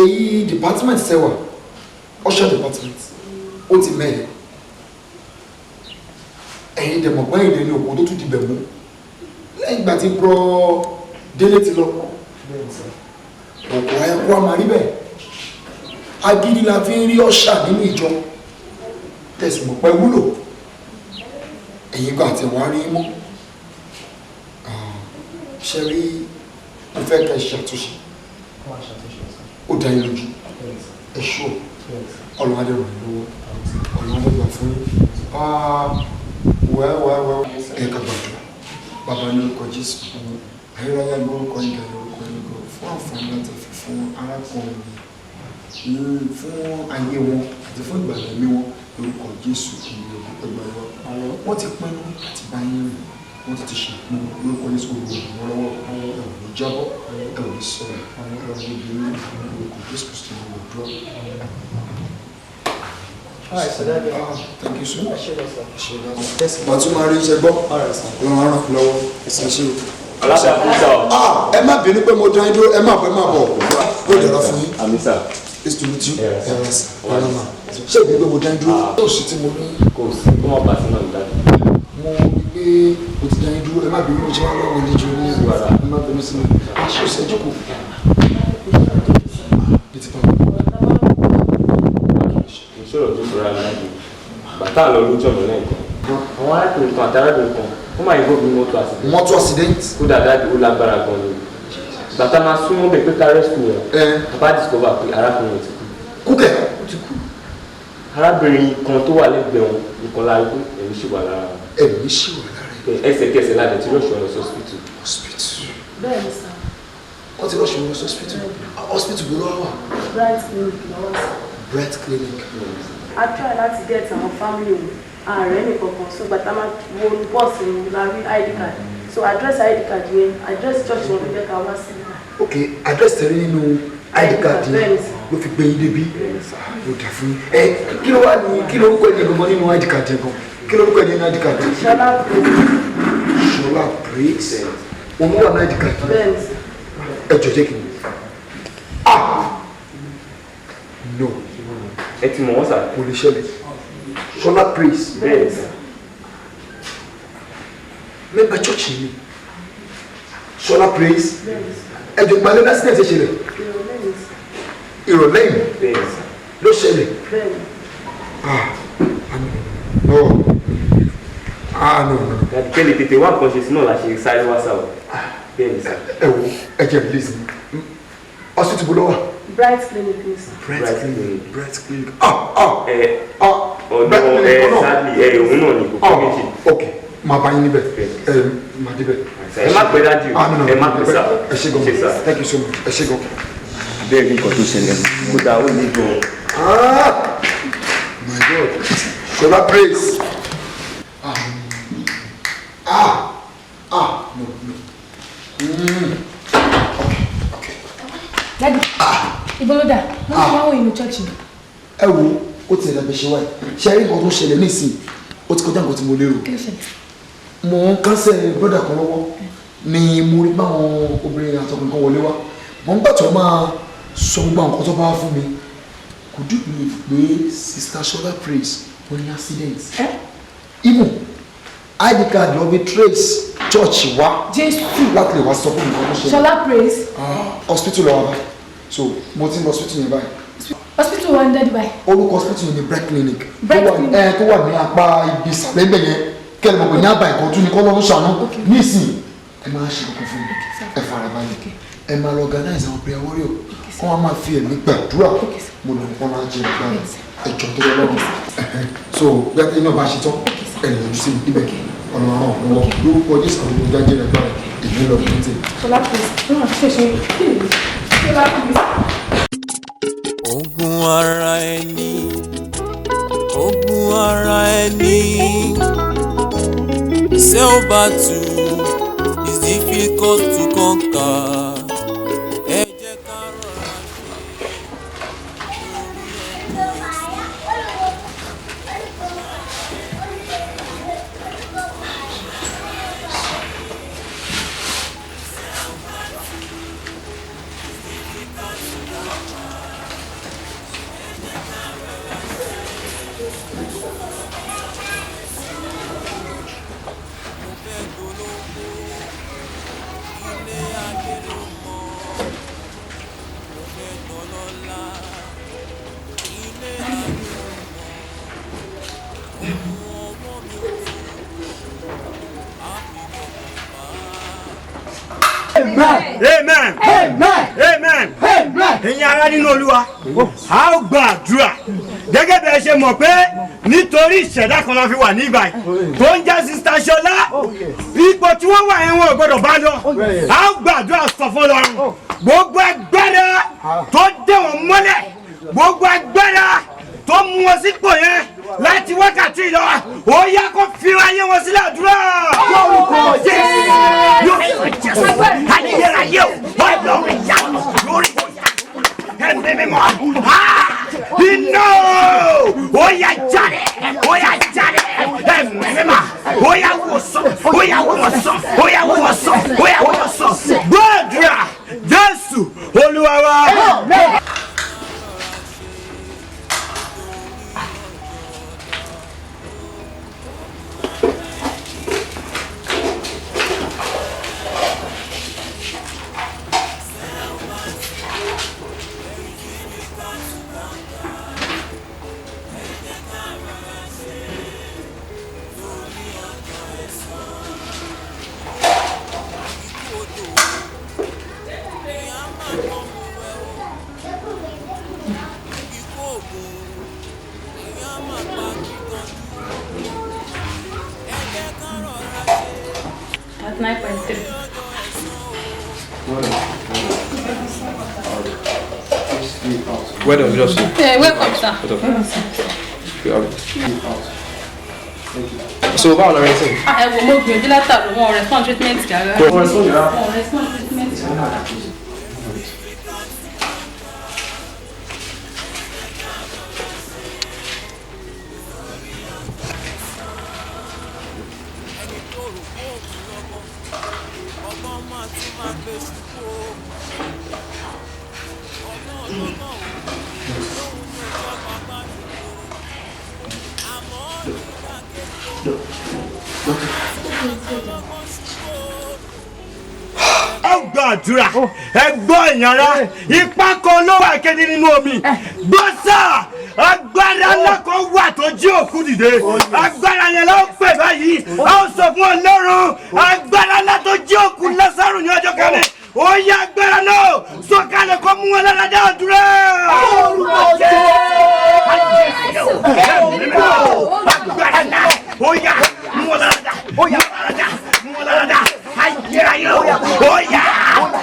èyí department tẹwà usher department ó ti mẹ́ẹ̀ ẹ̀yin dẹ̀ mọ̀ pé ìdè ní òkú tó tún dìbẹ̀ mú lẹ́yìn ìgbà tí bro Délé ti lọ òkú ayẹ́kú àmà rí bẹ́ẹ̀ agídí la fi ń rí ọ̀ṣà nínú ìjọ tẹ̀sùn mọ̀ pé wúlò ẹ̀yin gbà tí wàá rí mọ́ ṣe rí mo fẹ́ kẹ́ ṣàtúnṣe ó dá yín lójú ẹ ṣó ọlọ́run adé ràn lọ́wọ́ ọlọ́run adé gbà fún wẹ́wẹ́wẹ́ ẹ̀ka gbàdúrà bàbá ní orúkọ Jésù ayérayá lórúkọ ìgbà lórúkọ ẹ̀lẹ́gbọ́ fún àǹfààní láti fi fún arákùnrin yìí fún ayé wọn àti fún ìgbàlẹ̀ mi wọn lórúkọ Jésù ìlú ẹgbẹ̀rún wọ́n ti pinnu àti bá yín rìn wọ́n ti ṣe ìpinnu lórúkọ Jésù olùrànlọ́wọ́ ẹ̀wọ̀n ló jábọ́ ẹ̀wọ̀n ló sọ̀rọ̀ ẹ̀wọ̀n ló bí lórúkọ Jésù Kristi ní olùdúrà. All right, so that thank you so much. Màá tún máa rí iṣẹ́ gbọ́. Ọlọ́run á ràn kú lọ́wọ́. Ẹ ṣe o. Aláṣà Fúnṣà o. Ẹ má bínú pé mo dán dúró, ẹ má bọ̀ Yóò dára fún yín. Àmì sà. It's to meet you. Ṣé ìgbé pé mo dán dúró? Yóò sì tí mo ní. Kò sí kó má bàtí náà dájú. Mo rí pé mo ti dán dúró, ẹ má bínú mo ṣe wá lọ́wọ́ níjú ní ẹ má bínú sí mi. Aṣọ ìṣẹ́jú kù. Ìṣòro tó sọ̀rọ̀ àlàyé. Bàtà lọ lójú ọ̀nà náà kan. Àwọn arákùnrin kan àti arábìnrin kan wọ́n máa ń gbọ́ bí mọ́tò accident. Mọ́tò accident? Ó dáadáa ó lágbára gan ni. Bàtà máa súnmọ́ bẹ̀ pé ká rescue rẹ̀. Bàbá discover pé arákùnrin rẹ̀ ti kú. Kúkẹ́? Ó ti kú. Arábìnrin kan tó wà lẹ́gbẹ̀ẹ́ wọn nìkan lára pé ẹ̀mí ṣì wà lára wọn. Ẹ̀mí ṣì wà lára ẹ̀. Ẹsẹ̀kẹsẹ̀ láti tí lọ́sọ̀ lọ sí hospital. Hospital. bẹ́ẹ̀ ni sà. Wọ́n ti lọ́sọ̀ lọ sí hospital. Hospital gbọ́dọ̀ wà. Bright clinic lọ́wọ́ sí. Bright clinic. a try láti get àwọn family wọn ààrẹ nìkankan so gbàtà máa wo bọ́ọ̀sì ni la rí id card so address id card yẹn address church wọn ló jẹ́ ká wá sí. Ok, address tẹ̀lé nínú id card yẹn ló fi gbé yín débi ló dà fún yín. Ẹ kí ló wà ní kí ló ń kọ́ ẹ̀yìn gbọ́n nínú id card yẹn gan? Kí ló ń kọ́ ẹ̀yìn nínú id card yẹn? Ṣọlá Praise. Ṣọlá Praise. Òun wà ní id card yẹn. Bẹ́ẹ̀ni. Ẹ jọ jẹ́ kí n. No. Ẹ ti mọ̀ wọ́n sà. Kò lè ṣẹlẹ̀. Ṣọlá Praise. Bẹ́ẹ̀ sà. Mẹ́gbà church yìí. Ṣọlá Praise. ẹ̀jọ̀ ìgbàlẹ̀ lásìkò ṣẹlẹ̀ ìrọ̀lẹ́ yìí ló ṣẹlẹ̀. No. Kẹ́lẹ̀ tètè wá nǹkan ṣe sí náà la ṣe sáré wá sáwọ̀. Bẹ́ẹ̀ ni sá. Ẹ wo ẹ jẹ́ mi lẹ́sìn. Hospital bó lọ wà? Bright Clinic ni sir. Bright Clinic. Ọ̀dọ̀ sadly òun náà ni kò kọ́ méjì. Ok, máa bá yín níbẹ̀. Máa débẹ̀. Ẹ má pẹ́ dájú. Ẹ má pẹ́ sá. Ẹ ṣé gan. Thank you so much. Ẹ ṣé gan. Bẹ́ẹ̀ ni nǹkan tó ṣẹlẹ̀ kó dáa ó ní gan. My God. Shola praise. No. Daddy, Iboloda, wọ́n ti wá wọ inú church. Ẹ wo, ó ti ẹ̀dá bẹ̀ṣẹ̀ wáyé. Ṣé ẹ rí nǹkan tó ṣẹlẹ̀ nísìnyí? Ó ti kọjá nǹkan tí mo lérò. Kí ló ṣẹlẹ̀? Mo ń kánṣẹ́ brọ́dà kan lọ́wọ́ ni mo rí báwọn obìnrin àtọkùnrin kan wọlé wá. Mo ń gbàtọ́ máa sọ gbogbo nǹkan tó bá fún mi. Could you believe pé Sister Shola Praise wọ́n ní accident? Even ID card lọ bí trace church wa láti lè wá sọ fún nǹkan tó ṣẹlẹ̀. Shola Praise. Hospital lọ wá báyìí. So mo ti ń lọ hospital yẹn báyìí. Hospital wa ń dẹ́dí báyìí. Orúkọ hospital ni Bright Clinic. Bright Clinic. Tó wà ní apá ibi ìsàlẹ̀ ibẹ̀ yẹn kẹ́lẹ́ mọ̀ pé ní àbá ìkọ́jú ni kọ́lọ́run ṣàánú. Nísìnyí ẹ máa ṣe nǹkan fún mi. Ẹ fara balẹ̀. Ẹ máa lọ organize àwọn prayer warrior. Wọ́n á máa fi ẹ̀mí gbàdúrà. Mo lọ wọ́n máa jẹ ìgbà ẹjọ́ tó lọ́wọ́. So gbẹ́tẹ́ iná bá ṣe tán ẹ̀rìn ojú sí ibẹ̀ ọ̀nà àwọn ọ̀pọ̀ lórúkọ Jésù àwọn olùdá jẹ́ ẹ̀gbọ́n rẹ̀ èmi lọ fún ti. Shola Praise. Shola Praise. Ogun ara ẹni, ogun ara ẹni. Self-battle is difficult to conquer. Amen. Ẹ̀yin ará nínú Olúwa, a ó gba àdúrà. Gẹ́gẹ́ bí ẹ ṣe mọ̀ pé nítorí ìṣẹ̀dá kan la fi wà ní ìbàyí tó ń jẹ́ Sister Shola, ipò tí wọ́n wà yẹn wọn ò gbọ́dọ̀ bá lọ. A ó gba àdúrà sọ fún Ọlọ́run. Gbogbo agbára tó dé wọn mọ́lẹ̀, gbogbo agbára tó mú wọn sípò yẹn láti wákàtí lọ, ó yá kó fi ayé wọn sílẹ̀ àdúrà. Lórúkọ Jésù, ayérayé o, Ọlọ́run ìyanu lórí ẹ̀mí mímọ́. Iná ó yá jáde, ẹ̀mí mímọ́, ó yá wòsàn, ó yá wòsàn, ó yá wòsàn, ó yá wòsàn. Gbàdúrà Jésù Olúwa wa. At 9.3. Well done, just. Welcome, sir. So, báwo la rẹ sìn? Ẹ wo mo gbìyànjú látàrí wọn respond treatment rárá. Wọ́n respond rárá. Wọn respond treatment rárá. Ó gba àdúrà ẹ gbọ́ ìyànra ipá kan ló wà kéde nínú omi gbọ́sà agbára ńlá kan wà tó jí òkú dìde agbára yẹn ló ń pè báyìí a ó sọ fún Ọlọ́run agbára ńlá tó jí òkú Lásárù ní ọjọ́ kẹrin ó yá agbára náà sọ̀kalẹ̀ kó mú wọn lára dá àdúrà. agbára náà ó yá mú wọn lára dá mú wọn lára dá ayérayé ó yá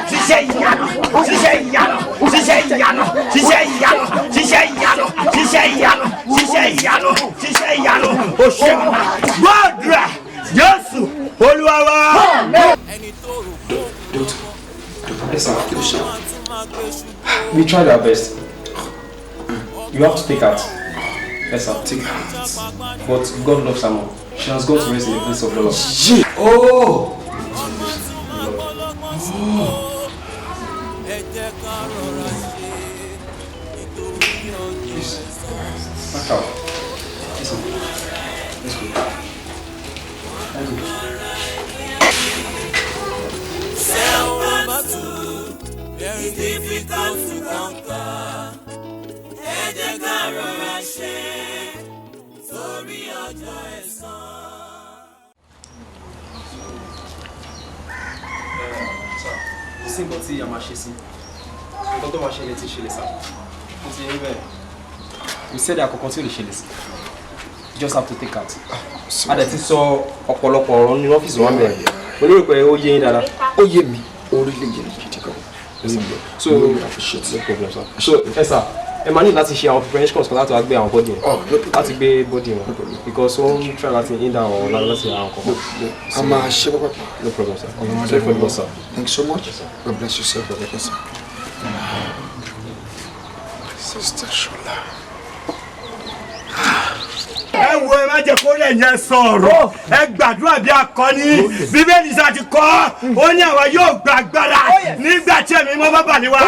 ṣiṣẹ́ ìyanu ṣiṣẹ́ ìyanu ṣiṣẹ́ ìyanu ṣiṣẹ́ ìyanu ṣiṣẹ́ ìyanu ṣiṣẹ́ ìyanu ṣiṣẹ́ ìyanu ṣiṣẹ́ ìyanu ó ṣe bàbá gbọ́dúrà Jésù Olúwa wa. Yes, sir. We tried our best. You have to take heart. Yes, sir. Take heart. But God loves her more. She has gone to rest in the place of the Lord. Yeah. Oh! Please. Back out. Listen. Let's go. Let's go. Very difficult to conquer. Ẹ jẹ́ ká rọra ṣe sórí ọjọ́ ẹ̀san. Sí nǹkan tí a máa ṣe sí nǹkan tó máa ṣẹlẹ̀ ti ṣẹlẹ̀ sá ó ti rí bẹ́ẹ̀ we said àkọ́kọ́ tí ò lè ṣẹlẹ̀ sí you just have to take out a dẹ̀ ti sọ ọ̀pọ̀lọpọ̀ ọ̀rọ̀ nínú ọ́fíìsì wọn bẹ̀rẹ̀ mo lérò pé ó yé yín dáadáa. ó yé mi orílẹ̀ yé mi gidi gan. So no problem sir. So ẹ sà ẹ máa ní láti ṣe àwọn preparations kan láti wá gbé àwọn body yẹn láti gbé body wọn because wọ́n ń try láti hinder àwọn láti àwọn kan. a máa ṣe pápá. No problem sir. Sorry for the loss sir. Thanks so much. God bless you sir. God bless you. Sister Shola. ẹ wo ẹ má jẹ́ kó rẹ̀ yẹn sọ̀rọ̀ ẹ gbàdúrà bí akọni bíbélì sá ti kọ́ ó ní àwa yóò gba agbára nígbà tí ẹ̀mí mọ́ bá bà ní wa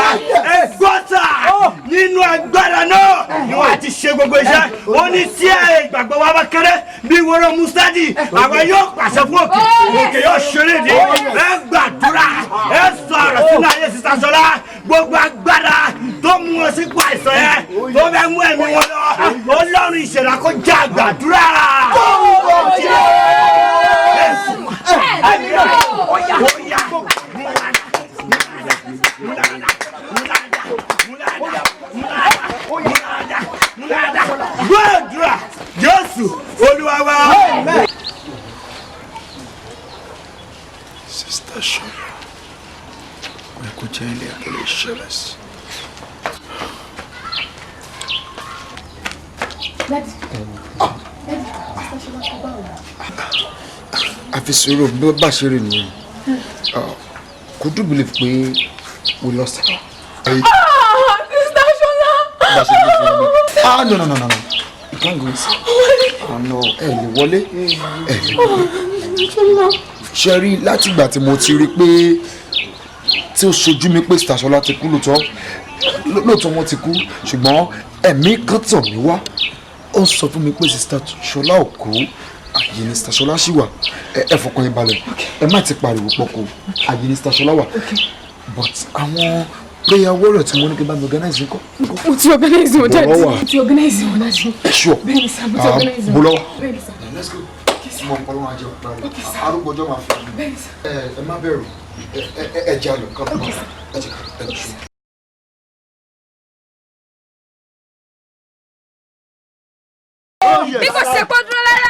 ẹ gbọ́tà nínú agbára náà ni wọ́n á ti ṣe gbogbo iṣẹ́ ó ní tí ìgbàgbọ́ wa bá kéré bí wọ́rọ̀ mustadi àwa yóò pàṣẹ fún òkè òkè yóò ṣeré ní ẹ gbàdúrà ẹ sọ̀rọ̀ sínú ayé Sísá Ṣọlá gbogbo agbára tó mú wọn sí pa àìsàn yẹn tó fẹ́ mú ẹ̀mí wọn lọ Ọlọ́run ìṣẹ̀dá kó já gbàdúrà. Gbàdúrà Jésù Olúwa wa. Sister Shola, ẹ kò jẹ́ ilé àkẹlẹ̀ ìṣẹ̀lẹ̀ sí. àfi sọ̀rọ̀ bí wọ́n bá ṣe rí nìyẹn could you believe pé we lost her. Sister Shola. No you can't go inside. No ẹ lè wọlé ẹ lè wọlé. ṣe rí látìgbà tí mo ti rí pé tí ó ṣojú mi pé Sister Shola ti kú lóòótọ́ wọ́n ti kú ṣùgbọ́n ẹ̀mí kan tàn mí wá ó sọ fún mi pé Sister Shola ò kú àyè ni Sister Shola ṣì wà ẹ fọkàn yín balẹ̀ ẹ má ti pariwo pọ̀kọ àyè ni Sister Shola wà but àwọn prayer warrior tí mo ní kí n bá mi organize nǹkan. Mo ti organize wọn dájú. Mo ti organize wọn dájú. ẹ ṣọ Bẹ́ẹ̀ni sá, mo ti organize wọn. mo lọ́wọ́. Bẹ́ẹ̀ni sá. Let's go. mo ń pariwo àjọ parí arúgbó ọjọ́ máa fi Bẹ́ẹ̀ni sá. ẹ má bẹ̀rù ẹ jẹ́ àlọ́ kan ẹ jẹ́ ẹ jù. bí kò ṣe kó dúró lára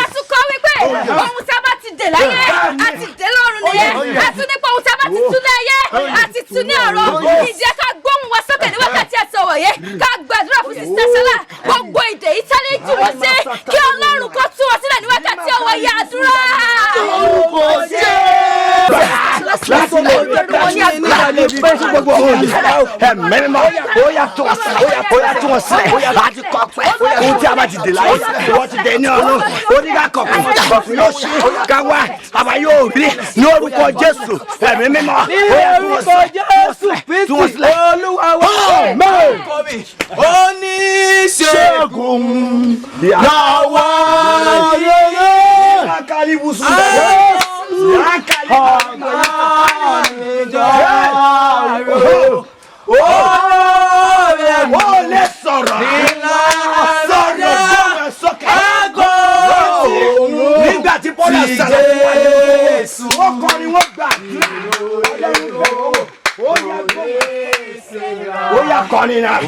a tún kọ́ wípé ohun tí a bá ti dè láyé a ti dè lọ́run nìyẹn a tún nípa ohun tí a bá ti tún láyé a ti tún ní ọ̀rọ̀ ìjẹ́ ká gbóhùn wa sókè ní wákàtí ẹ̀sọ̀ wọ̀nyé ká gbàdúrà fún Sister Shola gbogbo ìdè ìtàlẹ̀ jù wọ́n sí kí Ọlọ́run kó tú wọn sílẹ̀ ní wákàtí ọwọ́ yá àdúrà. láti lè pẹ́ sí gbogbo ẹ̀mẹ́rìnmọ́ ó yà tó wọn sílẹ̀ láti kọ́ pẹ́ ohun tí a bá ti dè láyé wọ́n ti dè ní ọ̀run oníkà kọ̀ọ̀kan yóò ṣe káwá àbá yóò rí ní orúkọ Jésù ẹ̀mí mímọ́ ó yà tó wọn sílẹ̀ tó wọn sílẹ̀. Olúwa wa oníṣègùn yàwá yẹyẹ akalibusu. kọ́ni náà.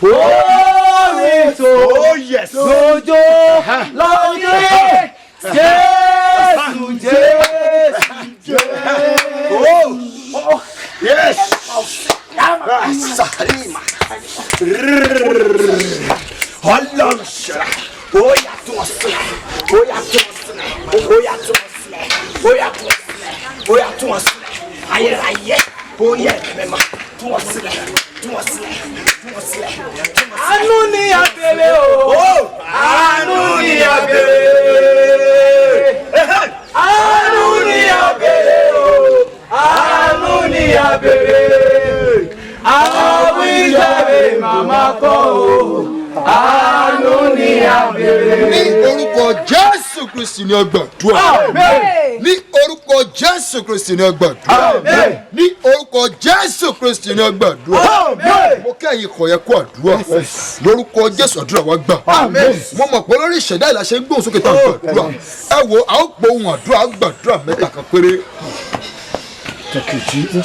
Orin tó lójó lọ́dẹ Jésù Jésù. Yes. Ọlọ́run ṣọlá. Ó yà tó ọ sílẹ̀. Ó yà tó ọ sílẹ̀. Ó yà tó ọ sílẹ̀. Ó yà tó ọ sílẹ̀. Ó yà tó ọ sílẹ̀. Ayérayé. Ó yẹ mẹ́ma. Tó ọ sílẹ̀. Tó ọ sílẹ̀. Tó ọ sílẹ̀. Àánú ni a béèrè o. Àánú ni a béèrè. Àánú ni a béèrè o. Àánú ni a béèrè. Àwọn ìjàre màmá kọ́ o. Àánú ni a béèrè. Ní orúkọ Jésù Kristi ni a gbàdúrà. Ní orúkọ Jésù Kristi ni a gbàdúrà. Ní orúkọ Jésù Kristi ni a gbàdúrà. Mo kẹ́yìn kọ̀ yẹ kó àdúrà. Lórúkọ Jésù àdúrà wa gbà. Mo mọ̀ pé lórí ìṣẹ̀dá ìlàṣẹ gbóhùn sókè tá a gbàdúrà. Ẹ wo a ó gbóhùn àdúrà gbàdúrà mẹ́ta kan péré.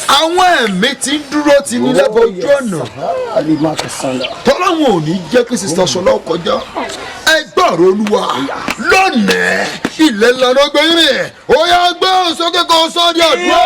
Àwọn ẹ̀mí tí ń dúró ti ní lẹ́bọ̀ ojú ọ̀nà tọ́láwọn ò ní jẹ́ kí sista Ṣọlá kọjá ẹ gbọ́rọ̀ Olúwa lónìí ilẹ̀ ńlá gbé yín ó yá gbé sókè kan sọ́ọ́dí àdúrà.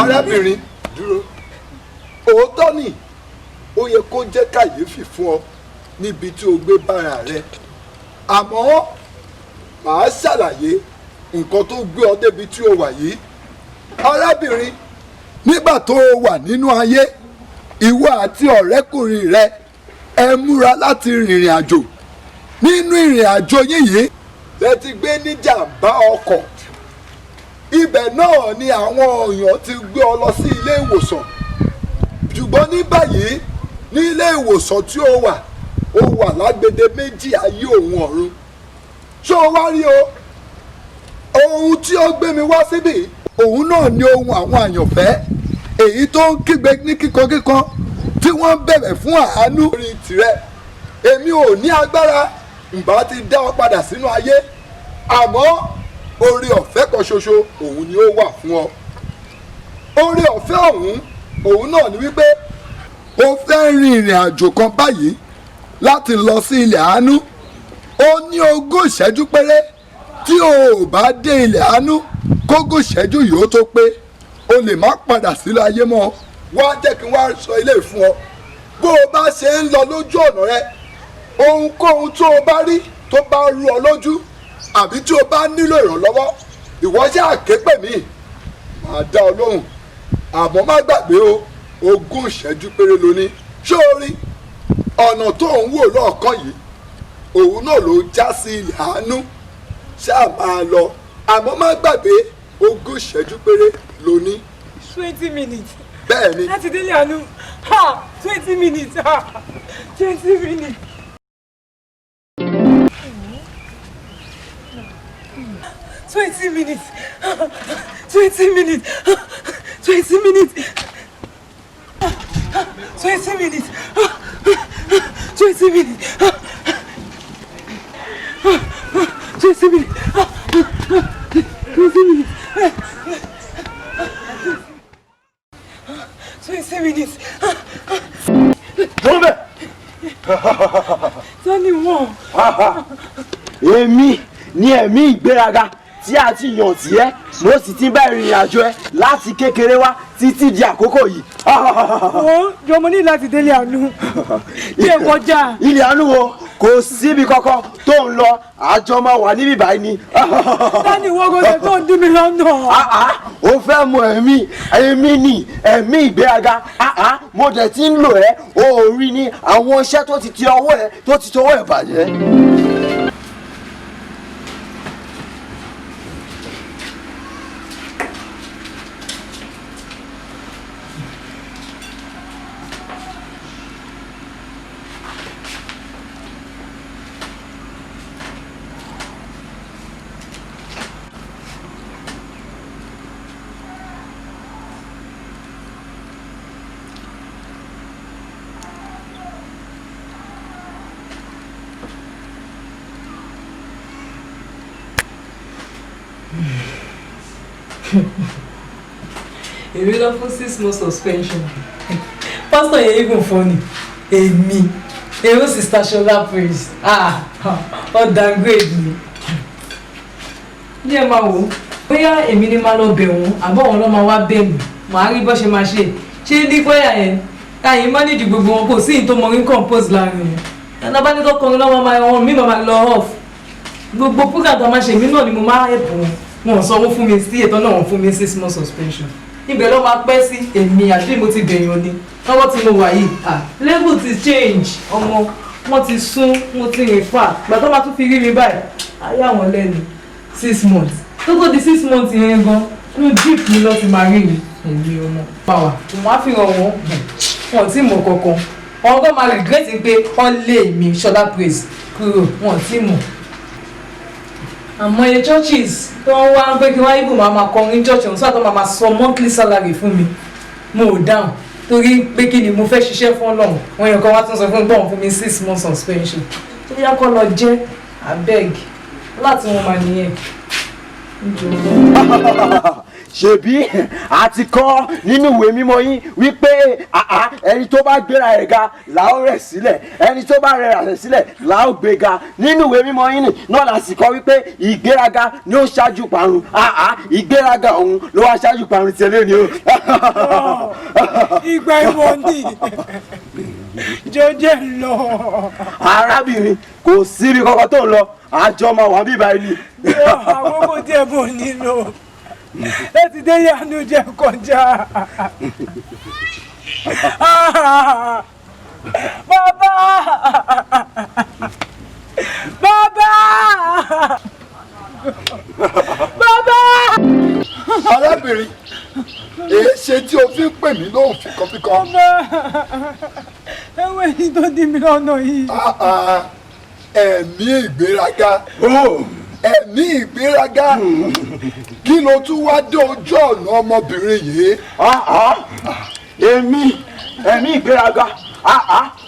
Arábìnrin dúró òótọ́ ni ó yẹ kó jẹ́ kàyéfì fún ọ níbi tí o gbé bára rẹ àmọ́ màá ṣàlàyé nǹkan tó gbé ọ débi tí o wà yìí. Arábìnrin nígbà tó o wà nínú ayé ìwọ àti ọ̀rẹ́kùnrin rẹ ẹ múra láti rìnrìn àjò nínú ìrìn àjò yín yìí lẹ ti gbé ní jàǹbá ọkọ̀ ibẹ̀ náà ni àwọn èèyàn ti gbé ọ lọ sí ilé ìwòsàn ṣùgbọ́n ní báyìí ní ilé ìwòsàn tí ó wà lágbede méjì ayé òun ọ̀run ṣé o wá rí o ohun tí ó gbé mi wá síbí òun náà ni ohun àwọn àyànfẹ́ èyí tó ń kígbe ní kíkankíkan tí wọ́n ń bẹ̀rẹ̀ fún àánú orí tirẹ̀ èmi ò ní agbára ǹbá ti dá ọ padà sínú ayé àmọ́ oore ọ̀fẹ́ kan ṣoṣo òun ni ó wà fún ọ oore ọ̀fẹ́ òun náà ni wípé o fẹ́ rin ìrìn àjò kan báyìí láti lọ sí ilẹ̀ àánú o ní 20 ìṣẹ́jú péré tí o ò bá dé ilẹ̀ àánú kógún ìṣẹ́jú yìí ó tó pé o lè má padà sílẹ̀ ayé mọ́ wá jẹ́ kí wọ́n sọ ilé fún ọ bó o bá ṣe ń lọ lójú ọ̀nà rẹ ohunkóhun tó o bá rí tó bá rú ọ lójú àbí tí o bá nílò ìrànlọ́wọ́ ìwọ ṣáà ké pè mí màá dá ọ lóhùn àmọ́ má gbàgbé o 20 ìṣẹ́jú péré lóní ṣé o rí ọ̀nà tó ń wò lọ́ọ̀kan yìí òun náà ló já sí ilẹ̀ àánú ṣáà máa lọ àmọ́ má gbàgbé 20 ìṣẹ́jú péré lóní. 20 minutes. bẹ́ẹ̀ ni. láti délé àánú 20 minutes 20 minutes. $20 minutes. 20 minutes. 20 minutes. 20 minutes. 20 minutes. 20 minutes. 20 minutes. 20 minutes. Tombe! Tani wọ́n. Èmi ni ẹ̀mí ìgbéraga tí a ti yàn tí ẹ́ mo sì ti bá ìrìn àjò ẹ láti kékeré wá títí di àkókò yìí. Ó jọmọ ní láti délé àánú. Ilé kọjá. Ilé àánú wo? kò síbi kankan tó ń lọ àjọ máa wà níbí báyìí ni. Dání wọ́gọ́dẹ̀ tó ń dí mi lọ́nà. Ó fẹ́ mọ ẹ̀mí ni ẹ̀mí ìgbéraga. Mo dẹ̀ ti ń lò ẹ́ o rí ní àwọn iṣẹ́ tó ti tọwọ́ ẹ̀ bàjẹ́. Èmi lọ fún 6 months suspension. Pastor yẹn even funny. Èmi Sister Shola praise. Ó downgrade ni. Ní ẹ máa wò, bóyá èmi ni máa lọ bẹ̀ wọ́n, àbọ̀ wọn lọ́ máa wá bẹ̀ mí. Màá rí bó ṣe máa ṣe. Ṣé ní bóyá yẹn? Káyìn manage gbogbo wọn kò sí ìyìn tó mọ rí compose láàrin wọn. Ẹ̀nà bá ní tó kọrin lọ́wọ́ máa wọn mí máa lọ off. Gbogbo program tó máa ṣe mí náà ni mo máa help wọn. Wọn sanwó fún mi sí ètò náà wọn fún mi 6 months suspension. Ibẹ̀ ló máa pẹ́ sí èmi àbí mo ti bẹ̀yàn ni lọ́wọ́ tí mo wà yìí level ti change ọmọ wọn ti sún mo ti rìn fà gbà tó máa tún fi rí mi báyìí ayé àwọn lẹ́nu 6 months tó tó di 6 months yẹn gan inú jeep mi lọ ti máa rí mi èmi ọmọ pàwà mo á fi hàn wọn tí mọ̀ kankan wọn kọ́ máa regret pé wọ́n lé mi Shola praise kúrò wọn tí mọ̀. Àmọ́ iye churches tó ń wá pé kí wọ́n ibò máa kọrin church ọ̀hún sọ́tọ̀ máa sọ monthly salary fún mi mo ò dáhùn torí pé kí ni mo fẹ́ ṣiṣẹ́ fún Ọlọ́run wọn yàn kan wá tún sọ fún gbọ́n fún mi 6 months suspension tó yá kọ́ lọ jẹ́ abeg láti wọn máa nìyẹn. Ṣebí àti kọ́ nínú ìwé mímọ́ yín wípé ẹni tó bá gbéra rẹ̀ ga là ó rẹ̀ sílẹ̀ ẹni tó bá rẹ̀ rẹ̀ sílẹ̀ là ó gbé ga nínú ìwé mímọ́ yín náà là sì kọ́ wípé ìgbéraga ni ó ṣáájú parun ìgbéraga òun ló wá ṣáájú parun tẹ́lẹ̀ ni o. Ìgbà ìwọ̀ndì jọjẹ lọ. Arábìnrin kò síbi kankan tó ń lọ àjọ máa wà bíbá ilé. Àkókò díẹ̀ bò nílò láti dé yànú jẹ kọjá. Bàbá! Arábìnrin, èé ṣe tí o fi ń pè mí lóhùn fíkanfíkan. Ẹ̀wọ̀n ẹni tó dí mi lọ́nà yìí. Ẹ̀mí ìgbéraga. Ẹ̀mí ìgbéraga. Kí ló tún wá dé ojú ọ̀nà ọmọbìnrin yìí? Ẹ̀mí ìgbéraga.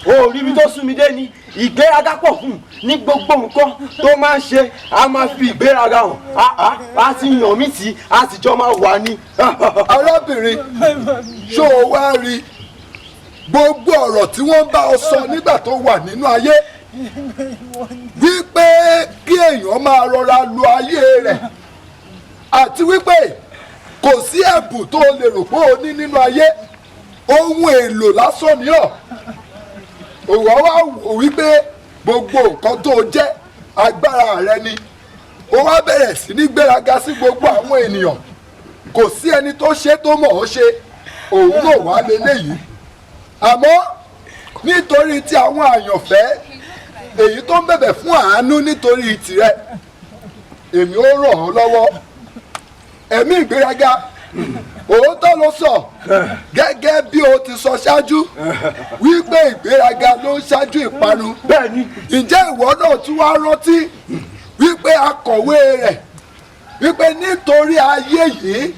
O rí ibi tó sún mi dé ni ìgbéraga pọ̀ fún ní gbogbo nǹkan tó máa ń ṣe a máa fi ìgbéraga hàn a ti yàn mí tí a sì jọ máa wà ní. Arábìnrin ṣó o wá rí gbogbo ọ̀rọ̀ tí wọ́n bá ọ sọ nígbà tó wà nínú ayé wípé kí èèyàn máa rọra lo ayé rẹ̀ àti wípé kò sí ẹ̀bùn tó lè rò pé o ní nínú ayé ohun èlò lásán ni ọ́ òwò wá wò wípé gbogbo nǹkan tó jẹ́ agbára rẹ ni ó wá bẹ̀rẹ̀ sí ní gbéraga sí gbogbo àwọn ènìyàn kò sí ẹni tó ṣe tó mọ̀ ọ́ ṣe òun náà wá leléyìí àmọ́ nítorí tí àwọn àyànfẹ́ èyí tó ń bẹ̀bẹ̀ fún àánú nítorí tìrẹ èmi ó ràn ọ́ lọ́wọ́ ẹ̀mí ìgbéraga òótọ́ ló sọ gẹ́gẹ́ bí o ti sọ ṣáájú wípé ìgbéraga ló ń ṣáájú ìparun bẹ́ẹ̀ni ǹjẹ́ ìwọ náà tún wá rántí wípé akọ̀wé rẹ̀ wípé nítorí ayé yìí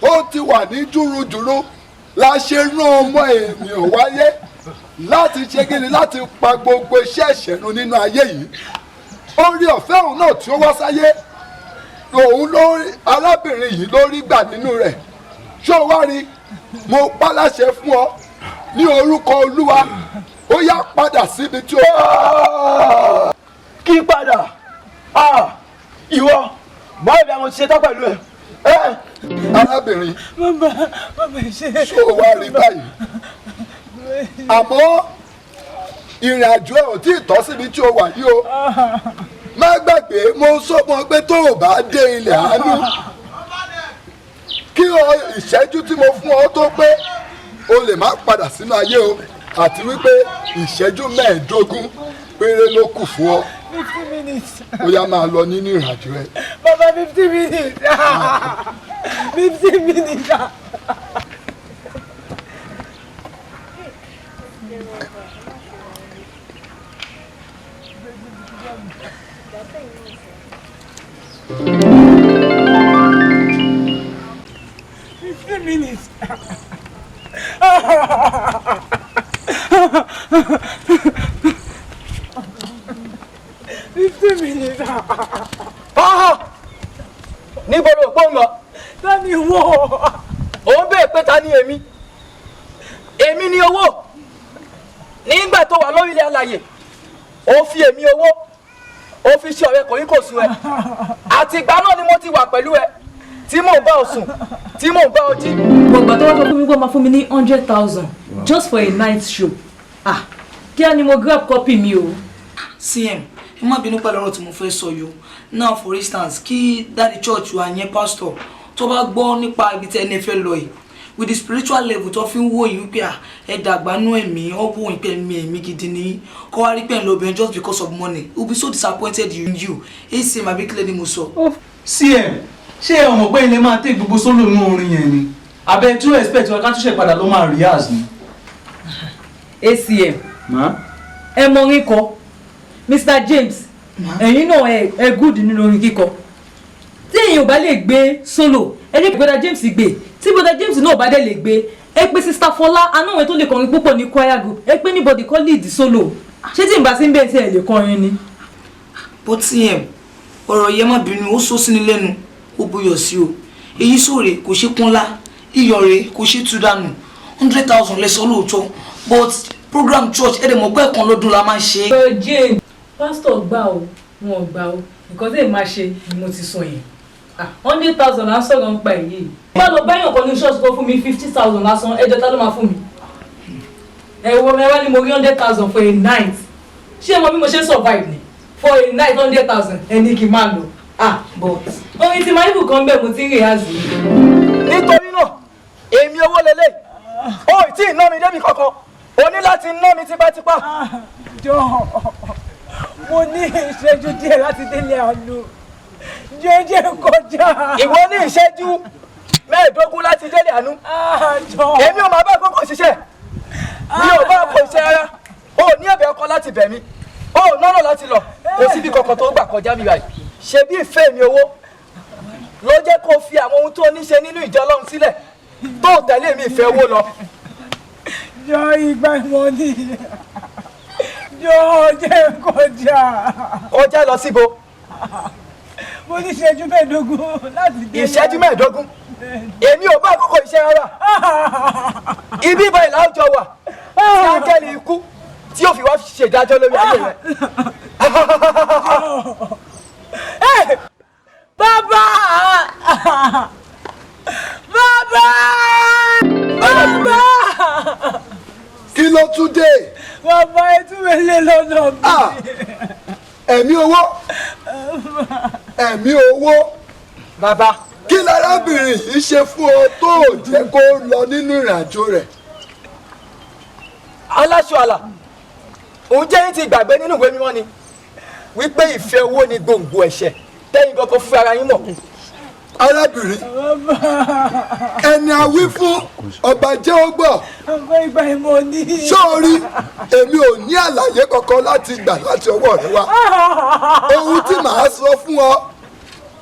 ó ti wà ní júrujùru la ṣe rán ọmọ ènìyàn wáyé láti ṣe kíni láti pa gbogbo iṣẹ́ ìṣẹ̀nu nínú ayé yìí orí ọ̀fẹ́ òun náà tí ó wá sáyé òun lórí arábìnrin yìí ló rí gbà nínú rẹ̀ ṣó wá rí mo pa láṣẹ fún ọ ní orúkọ Olúwa ó yá padà síbi tí ó. kí padà ìwọ báwo ni àwọn ti ṣe tán pẹ̀lú ẹ. arábìnrin bàbá ṣe. ṣó wá rí báyìí àmọ́ ìrìn àjò ẹ̀ ò tí ì tọ́ síbi tí o wà yìí o má gbàgbé mo sọ fún ọ pé tó o bá dé ilẹ̀ àánú kí ìṣẹ́jú tí mo fún ọ tó pé o lè má padà sínú ayé o àti wípé ìṣẹ́jú 15 péré ló kù fún ọ. 50 minutes. ó yá máa lọ nínú ìrìnàjò ẹ. Bàbá 50 minutes. 50 minutes. Minutes. 50 minutes. Níbo ló pọ́n lọ? Ta ni wọ́? Òun bèè pé ta ni èmi? Èmi ni owó. Nígbà tó wà lórí ilẹ̀ alàyè, ó fi èmi owó, ó fi ṣe ọ̀rẹ́ kòríkòsùn ẹ. Àtìgbà náà ni mo ti wà pẹ̀lú ẹ. Tí mò ń bá ọ sùn, tí mò ń bá ọ jí. Gbogbo tó wá sọ fún mi pé ó máa fún mi ní 100,000 just for a night show. Kí á ni mo grab copy mi o. CM, ẹ má bínú pẹ̀lú ọ̀rọ̀ tí mo fẹ́ sọ yìí. Now for instance, kí dáàdi church wa yẹn pastor tó bá gbọ́ nípa ibi tí ẹni fẹ́ lọ yìí with the spiritual level tó fi ń wò yìí wípé ẹ dàgbà nú ẹ̀mí ọ̀bùn ìpè ẹ̀mí gidi ni kọ́ wá rí pẹ̀ lóbìnrin just because of money. He will be so disappointed in you. ACM àbíkílẹ̀ ni mo sọ. CM, ṣé ọmọ pé ilé máa tẹ gbogbo sólò nínú orin yẹn ni abẹ tí ó expect wa ká tún ṣe padà ló máa rehearse ni. ACM ẹ mọ orin kọ Mr. James ẹ̀yin náà ẹ good nínú orin kíkọ tí èyàn ò bá lè gbé solo ẹ ní brother James gbé tí brother James náà ò bá dé lè gbé ẹ pé Sister Fọlá anáwọn tó lè kọrin púpọ̀ ní choir group ẹ pé anybody kọ́ lead solo ṣé tí n bá sí ń bẹ́ẹ̀ tí ẹ lè kọrin ni. But CM ọ̀rọ̀ yẹn má bínú ó sọ sí ni lẹ́nu ó buyọ̀ sí o èyí sóòrè kò ṣe kúnlá iyọ̀ rẹ̀ kò ṣe tú dànù 100,000 lẹ́sọ̀ lóòótọ́ but program church ẹ̀rẹ̀ mọ̀ pé ẹ̀kan lọ́dún la máa ń ṣe. Jane pastor gbà ó wọn gbà ó nǹkan tí èmi máa ṣe ni mo ti sọ yẹn 100,000 á sọ̀rọ̀ ń pa èyí. bá lọ báyọ̀ kan ní ṣọ́ọ̀ṣì tó fún mi 50,000 lásán ẹjọ́ tá ló máa fún mi. ẹ̀wọ̀n mẹ́wàá ni mo rí 100,000 for a night ṣé mo bí mo ṣe survive ni for a night 100,000 ẹni kì í máa lò. But orin tí máa ń bù kan bẹ́ẹ̀ mo ti ń rè á sí. Nítorí náà èmi owó lélẹ̀ ó tí ì ná mi débi kankan o ní láti ná mi tipátipá. Jọ mo ní ìṣẹ́jú díẹ̀ láti délé àánú jẹ́jẹ́ kọjá. Ìwọ ní ìṣẹ́jú 15 láti délé àánú. Èmi ò máa bá kókò ṣiṣẹ́ mi ò bá kò ṣe ara o ní ẹ̀bẹ̀ ọkọ láti bẹ̀ mí o nọ́nà láti lọ kò síbi kankan tó gbà kọjá mi báyìí ṣe bí ìfẹ́ mi owó ló jẹ́ kó fi àwọn ohun tó ní ṣe nínú ìjọ Ọlọ́run sílẹ̀ tó tẹ̀lé mi ìfẹ́ owó lọ. Jọ ìgbà ìmọ̀ ni jọ jẹ́ kọjá. Kọjá lọ síbo. Mo ní ìṣẹ́jú 15 láti dé. Ìṣẹ́jú 15 èmi ò bá àkókò iṣẹ́ rárá ibi ìbá ìlà ọjọ́ wà tí áńgẹ́lì ikú tí yóò fi wá ṣèdájọ́ lórí ayé rẹ̀. Bàbá! Bàbá! Bàbá! Kí ló tún dé? Bàbá ẹtúwẹ̀lẹ̀ lọ́nà mi. Ẹ̀mí owó. Ẹ̀mí owó. Bàbá. Kí lárábìnrin yìí ṣe fún ọ tó jẹ́ kó lọ nínú ìrìnàjò rẹ̀? Aláṣọ àlà, òun jẹ́ yín ti gbàgbé nínú ìwé mímọ́ ni wípé ìfẹ́ owó ni gbòǹgbò ẹ̀ṣẹ̀ tẹ́yìn gbọ́kọ́ fún ara yín mọ̀. Arábìnrin, ẹni a wí fún ọba jẹ́ ó gbọ́. Ọgbọ́n ìgbà ìmọ̀ ni. Sọ́ọ̀rí, èmi ò ní àlàyé kankan láti gbà láti ọwọ́ rẹ wá. Ohun tí màá sọ fún ọ,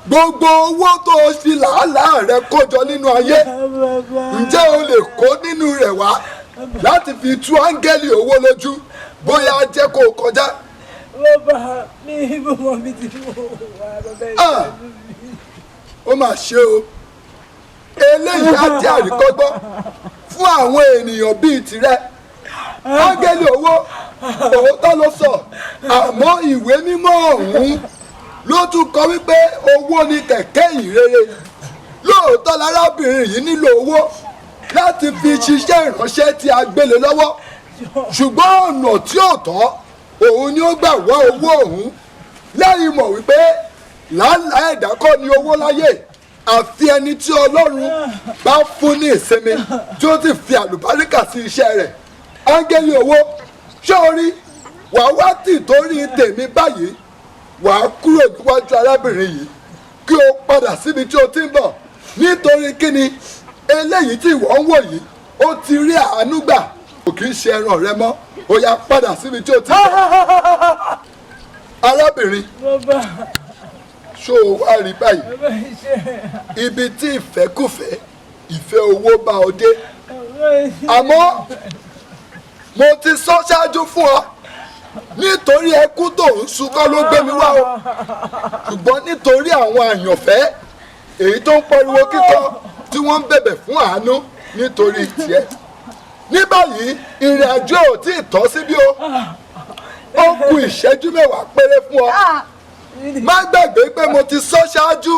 gbogbo owó tó o fi làálàá rẹ kójọ nínú ayé, ǹjẹ́ o lè kó nínú rẹ̀ wá láti fi tú áńgẹ́lì owó lójú bóyá jẹ́ kó o kọjá. Bàbá mi ìbomọ̀ mi ti mú wa bàbá ó mà ṣe o eléyìí á jẹ́ àríkọ́gbọ́n fún àwọn ènìyàn bíi tirẹ̀ áńgẹ́lì owó òótọ́ ló sọ àmọ́ ìwé mímọ́ ọ̀hún ló tún kọ wípé owó ni kẹ̀kẹ́ ìrere lóòótọ́ lárábìnrin yìí nílò owó láti fi ṣiṣẹ́ ìránṣẹ́ tí a gbélé lọ́wọ́ ṣùgbọ́n ọ̀nà tí ò tọ́ òun ni ó gbà wá owó òun lẹ́yìn mọ̀ wípé làálàá ẹ̀dá kọ́ ni owó láyé àfi ẹni tí Ọlọ́run bá fún ní ìsinmi tí ó ti fi àlùbáríkà sí iṣẹ́ rẹ̀ áńgẹ́lì owó ṣé o rí wàá wá tì torí tèmi báyìí wàá kúrò níwájú arábìnrin yìí kí o padà síbi tí o ti ń bọ̀ nítorí kíni eléyìí tí ìwọ ń wò yìí ó ti rí àánú gbà kò kì í ṣe ẹran rẹ mọ́ ó yá padà síbi tí o ti ń bọ̀ arábìnrin ṣó o wá rí báyìí ibi tí ìfẹ́kùfẹ́ ìfẹ́ owó bá ọ dé àmọ́ mo ti sọ ṣáájú fún ọ nítorí ẹkún tó ń sunkọ́ ló gbé mi wá o ṣùgbọ́n nítorí àwọn àyànfẹ́ èyí tó ń pariwo kíkọ tí wọ́n ń bẹ̀bẹ̀ fún àánú nítorí tiẹ̀ ní báyìí ìrìn àjò ò tí ì tọ́ síbí o ó kù ìṣẹ́jú mẹ́wàá péré fún ọ má gbàgbé pé mo ti sọ ṣáájú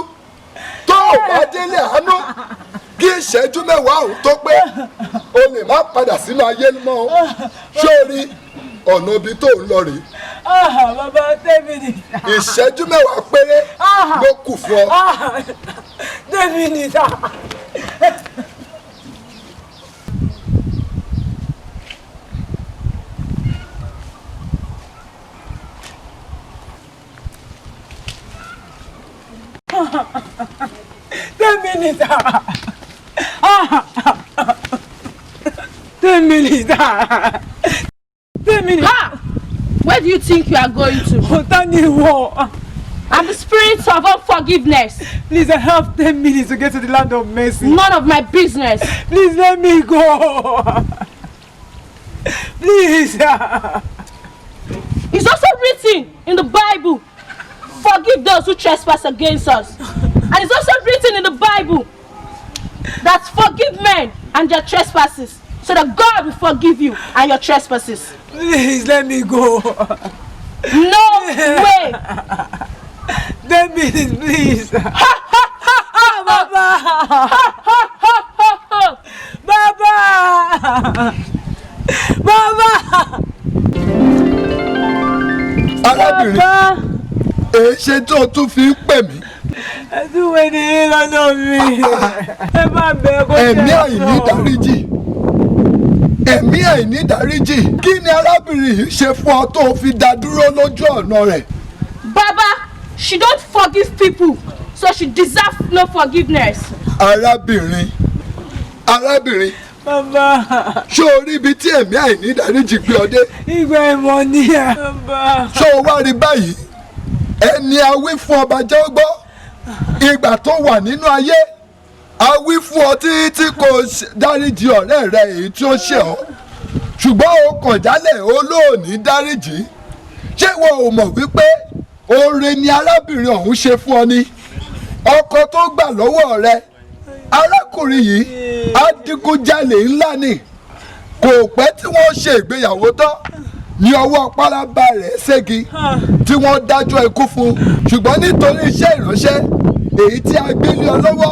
tó o bá délé àánú kí ìṣẹ́jú mẹ́wàá ọ̀hún tó pé o lè má padà sínú ayé mọ́ o sórí ọ̀nà ibi tó ń lọ rèé. Bàbá tẹ́mi ni. ìṣẹ́jú mẹ́wàá péré ló kù fún ọ. Tẹ́mi ni sá. Terminator! 10 minutes! 10 minutes! Ha! Where do you think you are going to? I'm the spirit of unforgiveness. Please, I have 10 minutes to get to the land of mercy. None of my business. Please let me go. Please. It's also written in the Bible, forgive those who trespass against us. And it's also written in the Bible that forgive men and their trespasses, so that God will forgive you and your trespasses. Please let me go. No way. 10 minutes, please. Ha ha ha ha, Baba. Baba. Baba. arábìnrin èé ṣe tó tún fi ń pè mí. ẹdúnwé ni lọ́nà mi ẹ má bẹ kó jẹ́ ẹ̀mí àìní dáríjì ẹ̀mí àìní dáríjì kí ni arábìnrin yìí ṣe fún ọ tó fi dá dúró lójú ọ̀nà rẹ̀. Baba, she don't forgive people, so she deserves no forgiveness. arábìnrin Baba. ṣé o rí ibi tí ẹ̀mí àìní dáríjì gbé ọ dé. ìgbà ìmọ̀ ni ẹ. Baba. ṣé o wá rí báyìí ẹni a wí fún ọba jẹ́ ó gbọ́ ìgbà tó wà nínú ayé a wí fún ọ tí kò dáríjì ọ̀rẹ́ rẹ èyí tí ó ṣe ọ́ ṣùgbọ́n o kàn jálẹ̀ olóòní dáríjì ṣé wọn ò mọ̀ wípé oore ni arábìnrin ọ̀hún ṣe fún ọ ni ọkọ tó gbà lọ́wọ́ rẹ arákùnrin yìí adigunjalè ńlá ni kò pẹ́ tí wọ́n ṣe ìgbéyàwó tán ní ọwọ́ pálábá rẹ̀ ségi tí wọ́n dájọ́ ikú fún ṣùgbọ́n nítorí iṣẹ́ ìránṣẹ́ èyí tí a gbé lé ọ lọ́wọ́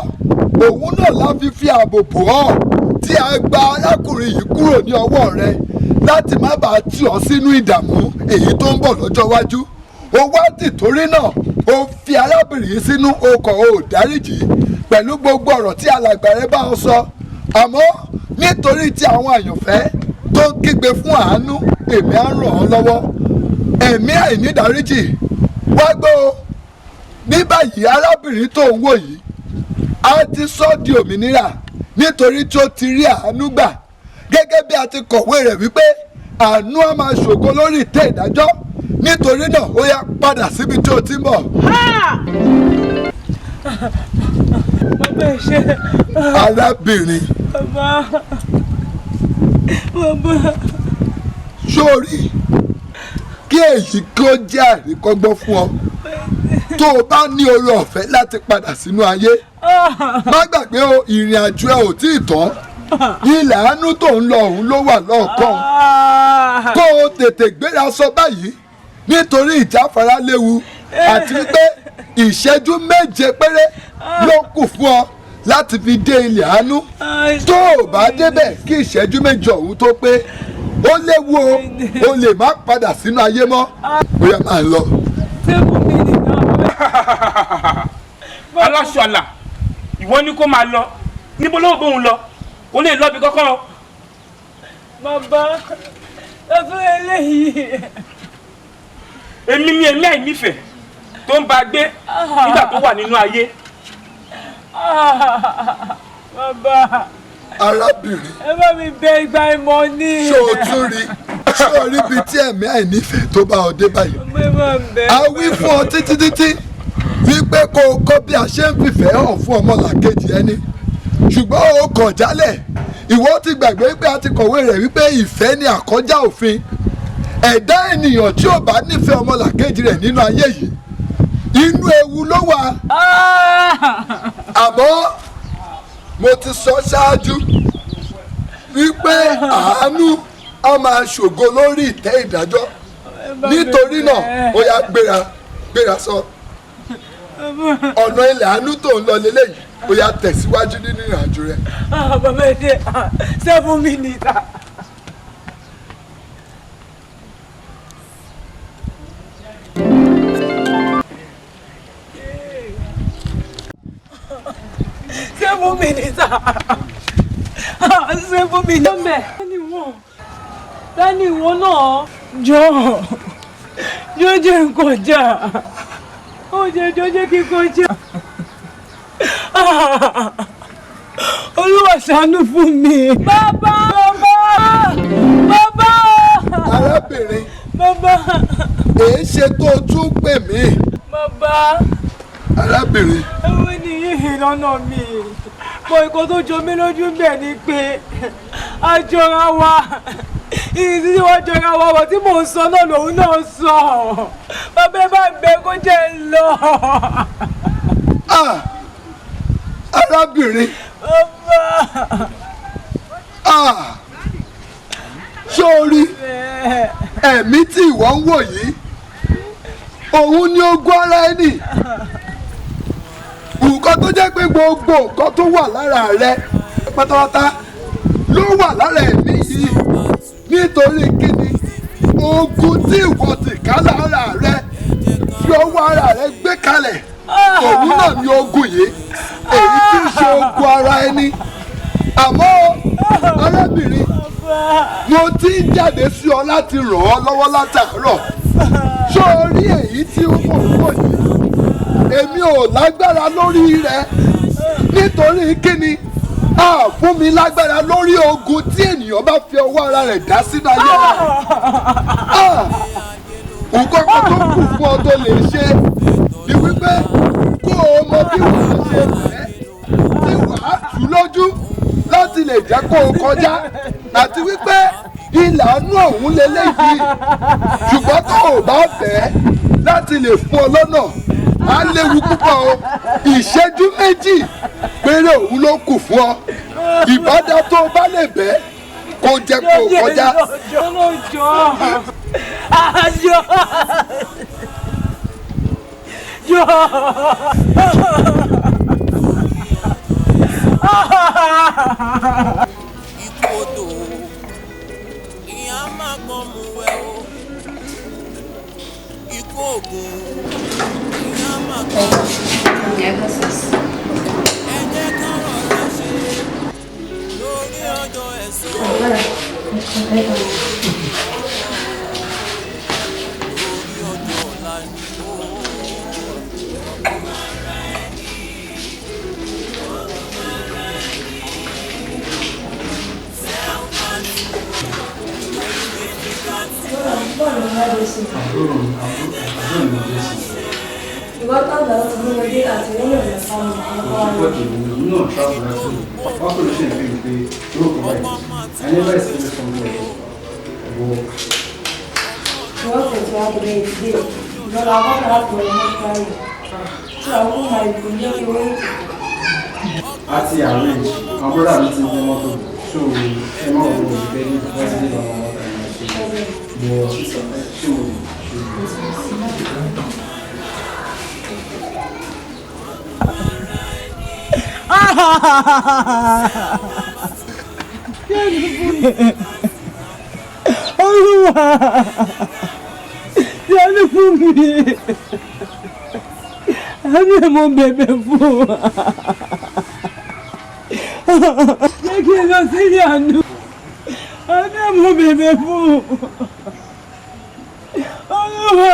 òun náà la fi ààbò bò ọ́ tí a gba arákùnrin yìí kúrò ní ọwọ́ rẹ láti má bàa tì ọ́ sínú ìdààmú èyí tó ń bọ̀ lọ́jọ́ iwájú ó wá tìtorí náà ó fi arábìnrin yìí sínú ọkọ̀ ò dáríjì pẹ̀lú gbogbo ọ̀rọ̀ tí alàgbà rẹ bá ọ sọ àmọ́ nítorí tí àwọn àyànfẹ́ tó ń kígbe fún àánú èmi á ràn ọ́ lọ́wọ́ ẹ̀mí àìnídáríjì wá gbọ́ ní báyìí arábìnrin tó ń wò yìí á ti sọ di òmìnira nítorí tí ó ti rí àánú gbà gẹ́gẹ́ bí a ti kọ̀wé rẹ̀ wípé àánú á máa ṣògo lórí ìtẹ́ ìdájọ́ nítorí náà ó yá padà síbi tí ó ti ń bọ̀. Bàbá ẹ ṣé. arábìnrin Bàbá. sórí kí èyí kí ó jẹ́ àríkọ́gbọ́n fún ọ tó o bá ní oore ọ̀fẹ́ láti padà sínú ayé má gbàgbé o ìrìn àjò ẹ ò tí ì tán ilẹ̀ àánú tó ń lọ òun ló wà lọ́ọ̀kan kó o tètè gbéra sọ báyìí nítorí ìjáfara léwu àti wípé ìṣẹ́jú méje péré ló kù fún ọ láti fi dé ilẹ̀ àánú tó o bá débẹ̀ kí ìṣẹ́jú méjì ọ̀hún tó pé ó léwu o lè má padà sínú ayé mọ́ bóyá máa lọ. aláṣọ àlà ìwọ ni kó máa lọ níbo ló bóun lọ kó lè lọ bí kọ́kọ́. bàbá ẹ fún eléyìí. èmi ni èmi àìnífẹ̀ẹ́ tó ń bá gbé nígbà tó wà nínú ayé. bàbá arábìnrin ẹ bá mi bẹ ìgbà ìmọ̀ ní. ṣé o tún rí ṣé o rí ibi tí ẹ̀mí àìnífẹ̀ẹ́ tó bá ọ dé báyìí. a wí fún ọ títí wípé kó o kọ́ bí a ṣe ń fìfẹ́ hàn fún ọmọlàkejì ẹni ṣùgbọ́n o kọ̀ jálẹ̀ ìwọ ti gbàgbé pé a ti kọ̀wé rẹ̀ wípé ìfẹ́ ni àkọjá òfin ẹ̀dá ènìyàn tí ò bá nífẹ̀ẹ́ ọmọlàkejì rẹ̀ nínú ayé yìí inú ewu ló wà. àmọ́ mo ti sọ ṣáájú wípé àánú á máa ṣògo lórí ìtẹ́ ìdájọ́ nítorí náà ó yá gbéra sọ ọ̀nà ilẹ̀ àánú tó ń lọ lélẹ́yìí ó yá tẹ̀síwájú nínú ìrìnàjò rẹ̀. bàbá ẹ dé 7 minutes. Seven minutes. 7 minutes. Dání wọn náà. Jọ̀ọ́ jẹ́ nkọjá. Ó jẹ́ kí kọjá. Olúwa ṣàánú fún mi. Bàbá. Arábìnrin. Bàbá. Èé ṣe tó tún pè mí. Bàbá. Arábìnrin. Ẹ̀wọ̀n ni yìí lọ́nà mi. Mo ìkọ́ tó jọ mí lójú bẹ̀ ni pé a jọra wa. Ìyí tí wọ́n jọra wa wọ̀ tí mò ń sọ náà lòun náà sọ. Bàbá ẹ bá gbé kó jẹ́ ń lọ. Arábìnrin. Bàbá. Ṣé o rí ẹ̀mí tí ìwọ ń wò yìí? Òun ni ogún ara ẹni. Nǹkan tó jẹ́ pé gbogbo nǹkan tó wà lára rẹ pátápátá ló wà lára ẹ̀mí yìí nítorí kíni ogun tí ìwọ ti ká lára rẹ fi ọwọ́ ara rẹ gbé kalẹ̀ òun náà ni ogun yìí èyí tí ń ṣe ogun ara ẹni àmọ́ arábìnrin mo ti ń jáde sí ọ láti ràn ọ́ lọ́wọ́ látàárọ̀ ṣó o rí èyí tí ó mọ̀ yìí èmi ò lágbára lórí rẹ nítorí kíni a fún mi lágbára lórí ogun tí ènìyàn bá fi ọwọ́ ara rẹ̀ dá sínú ayé rẹ̀ nǹkan kan tó kù fún ọ tó lè ṣe ni wípé kó o mọ bí wàá ṣe fẹ́ tí wàá tù lójú láti lè jẹ́ kó o kọjá àti wípé ìlànà òun lélẹ́yìí ṣùgbọ́n tó o bá fẹ́ láti lè fún ọ lọ́nà á léwu púpọ̀ o ìṣẹ́jú méjì péré òun ló kù fún ọ ìbádá tó o bá lè bẹ́ kó jẹ́ kó o kọjá. Ikú odò ìyá máa gbọ́n mu wẹ̀ o. Ikú ògùn ìyá máa gbọ́n mu wẹ̀ o. Ẹ jẹ́ ká rọra ṣe lórí ọjọ́ ẹ̀san. Lórí ọjọ́ ọ̀la ni ó. Ìwọ́n tàbí àwọn ti gbọ́n dé àti wọ́n lè lọ fáwọn àti arrange àwọn brother mi ti ní mọ́tò so ẹ má wọ́n wọ́n ìfẹ́ ní ìfẹ́ sí ìbámu ọmọ ọ̀tá ìmọ̀ ṣe bọ̀ ṣé mo lè ṣe. Olúwa ṣàánú fún mi àánú ẹ̀ mo bẹ̀bẹ̀ fún jẹ́ kí n lọ sílé àánú ẹ̀ mo bẹ̀bẹ̀ fún Olúwa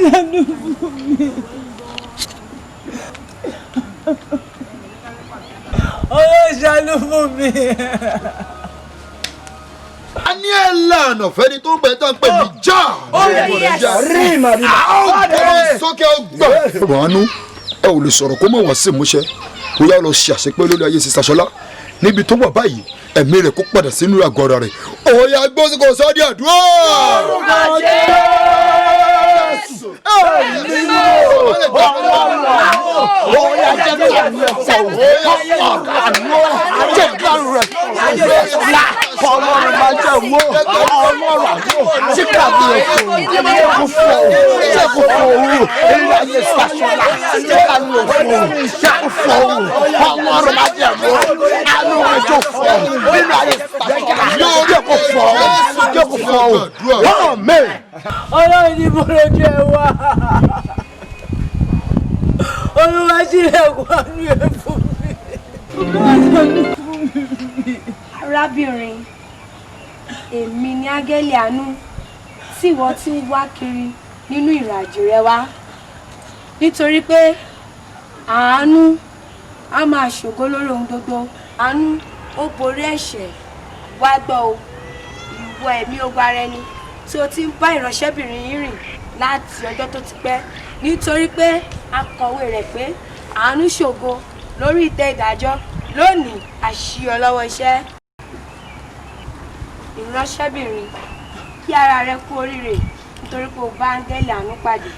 ṣàánú fún mi. Ṣàánú fún mi. A ní ẹ̀ lànà fẹ́ni tó ń bẹ tán pè mí já. Rí màrí mà. Àwọn sókè ọgbà. Ọ̀rọ̀ àánú ẹ ò lè sọ̀rọ̀ kó mọ̀ wá sí ìmúṣẹ. Ó yá lọ ṣe àṣepé lórí ayé Sista Ṣọlá. Níbi tó wà báyìí ẹ̀mí rẹ̀ kó padà sínú àgọ́ ara rẹ̀. Ó yá gbọ́ sí kò sọ́ di àdúrà. Ọlọ́run máa jẹ́ wo ọlọ́run àgbo tí kàbí ẹ̀kọ́ jẹ́ kó fún ọ jẹ́ kó fún òru èyí ayé sàṣọlá jẹ́ ká lò fún ọ jẹ́ kó fún òru ọlọ́run máa jẹ́ wo àánú rẹ̀ jọ fún ọ nínú ayé sàṣọlá jẹ́ kó fún ọ jẹ́ kó fún ọ amen. Ọlọ́run ní mo lójú ẹ wá Olúwa ṣílẹ̀kùn àánú ẹ̀ fún mi. Arábìnrin, èmi ni áńgẹ́lì àánú tí ìwọ ti ń wá kiri nínú ìrìnàjò rẹ wá nítorí pé àánú á máa ṣògo lórí ohun gbogbo. Àánú ó borí ẹ̀ṣẹ̀. Wá gbọ́ o, ìwọ ẹ̀mí ogun ara ẹni tí o ti ń bá ìránṣẹ́bìnrin yìí rìn láti ọjọ́ tó ti pẹ́ nítorí pé a kọ̀wé rẹ̀ pé àánú ṣògo lórí ìtẹ́ ìdájọ́ lónìí àṣìyọ lọ́wọ́ iṣẹ́. Ìránṣẹ́bìnrin, kí ara rẹ kú oríire nítorí pé o bá áńgẹ́lì àánú pàdé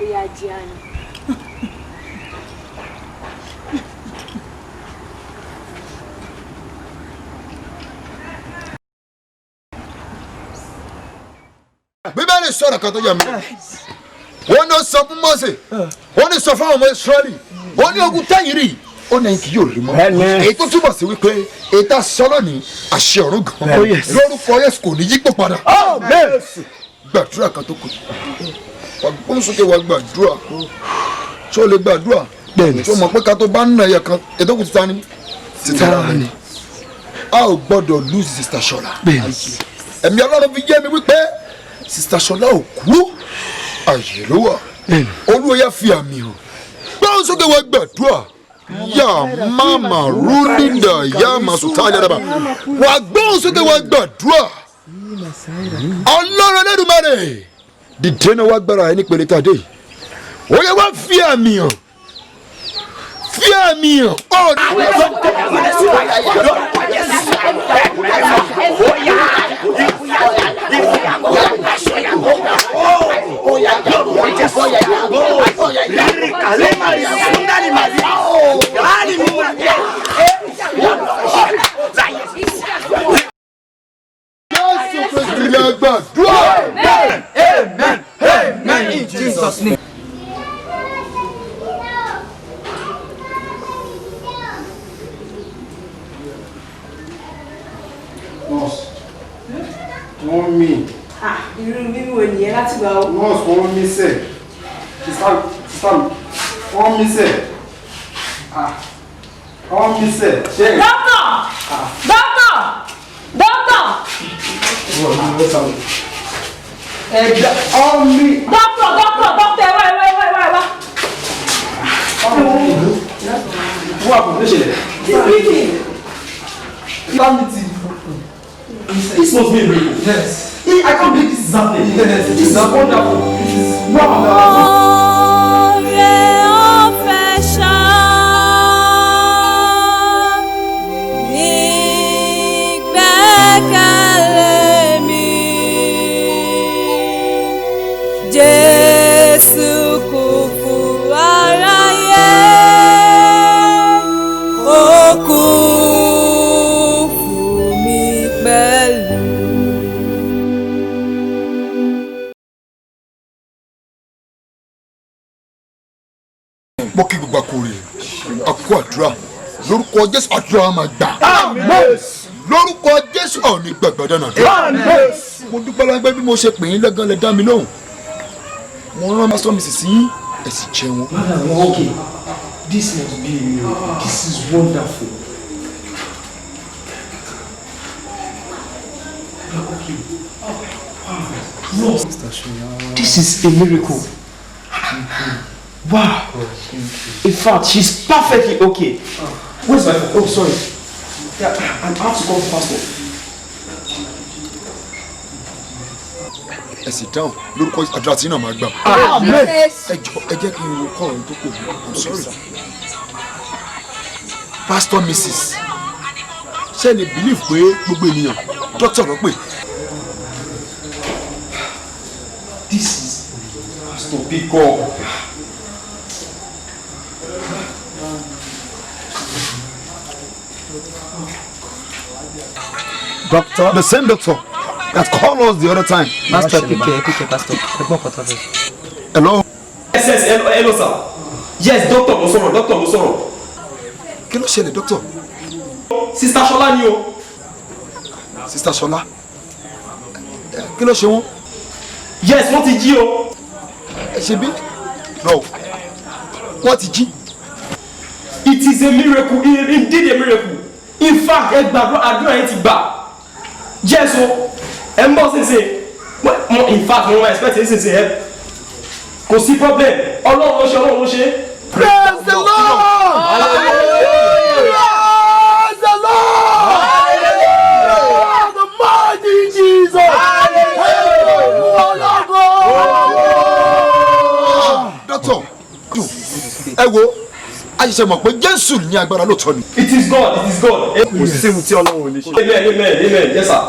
ó yá jí àná. Bíbélì sọ̀rọ̀ kan tó yẹ mí. Wọ́n ní ó sọ fún Mósè, wọ́n ní sọ fún àwọn ọmọ Ísírẹ́lì, wọ́n ní ogun tẹ́yìn rí ó ní kí yóò rí mọ́. Èyí tó túbọ̀ sí wípé ètò sọ́lọ́ ní àṣẹ ọ̀run gan. Lórúkọ Yésù kò ní yípo padà. Gbàdúrà kan tó kù. Wọ́n sókè wá gbàdúrà. Ṣé o lè gbàdúrà? Ṣé o mọ̀ pé ká tó bá ń nà ẹ̀yẹ kan ètò kù títa ni? Títa ni. A ò gbọ́dọ̀ lose Sista Ṣọlá. Ẹ̀mí Ọlọ́run fi yé mi wípé Sista Ṣọlá ò kú. Àyè ló wà. Olúwa fi àmì hàn. Gbọ́n sókè wá gbàdúrà. Ya mama rulinda ya masutali adaba. Wà gbọ́n sókè wá gbàdúrà. Ọlọ́run Ẹlẹ́dùmarè. Dìde náà wá gbára ẹni pèlè tàdé. Ó yẹ wá fi àmì hàn. Fi àmì hàn. Amen. Amen. In Jesus' name. Wọ́n mí. Irú mímú ènìyàn láti gbà ó. Nọ́ọ̀sì wọ́n mí sẹ̀. Wọ́n mí sẹ̀. Wọ́n mí sẹ̀. Dọ́kítọ̀! Dọ́kítọ̀! Dọ́kítọ̀! Ẹ̀dá ọ̀mí. Dọ́kítọ̀! Dọ́kítọ̀! Wá. Wọ́n àpò ní ṣẹlẹ̀. Calamity. This must be a miracle. Yes. I can't believe this is happening. Yes. This is wonderful. This is wonderful. mo kí gbogbo akóre àkó àdúrà lórúkọ Jésù àdúrà máa gbà lórúkọ Jésù ọ̀ ní gbàgbọ́dọ̀ náà mo dúpẹ́ lọ́gbẹ́ bí mo ṣe pè yín lẹ́gàn lẹ dá mi lóhùn mo rán Pastor Mrs. yín ẹ sì jẹun. Okay, this must be a miracle. This is wonderful. Okay. No, this is a miracle. Wow. In fact, she's perfectly okay. Where's my phone? Oh, sorry. Yeah, I have to call the pastor. ẹ sì dáhùn lórúkọ àdúrà tí náà máa gbà. ẹ jẹ́ kí n wo kọ́ ọ̀run tó kù mí. I'm sorry. Pastor Mrs. ṣé lè believe pé gbogbo ènìyàn doctor ló pè. This is Pastor Biko. Doctor, the same doctor that called us the other time. Pastor, pick Pastor. Hello. Yes, hello, sir. Yes, doctor mo sọ̀rọ̀. Kí ló ṣẹlẹ̀, doctor? Sister Ṣọlá ni o. Sister Ṣọlá. Kí ló ṣe wọ́n? Yes, wọ́n ti jí o. Ẹ ṣe bí? No. Wọ́n ti jí. It is a miracle, indeed a miracle. In fact, ẹ gbàgbọ́ àdúrà yẹn ti gbà. Yes o. Ẹ ń bọ̀ sínsìn. In fact, mo máa expect ẹ sínsìn ẹ. Kò sí problem. Ọlọ́run ló ṣe. Praise the Lord! Hallelujah! Praise the Lord! Hallelujah! The mighty Jesus! Hallelujah! Doctor, ẹ wo, a ṣẹ̀ṣẹ̀ mọ̀ pé Jésù ní agbára lóòótọ́ ni. It is God, it is God. Kò sí ohun tí Ọlọ́run ò lè ṣe. Amen, yes sir.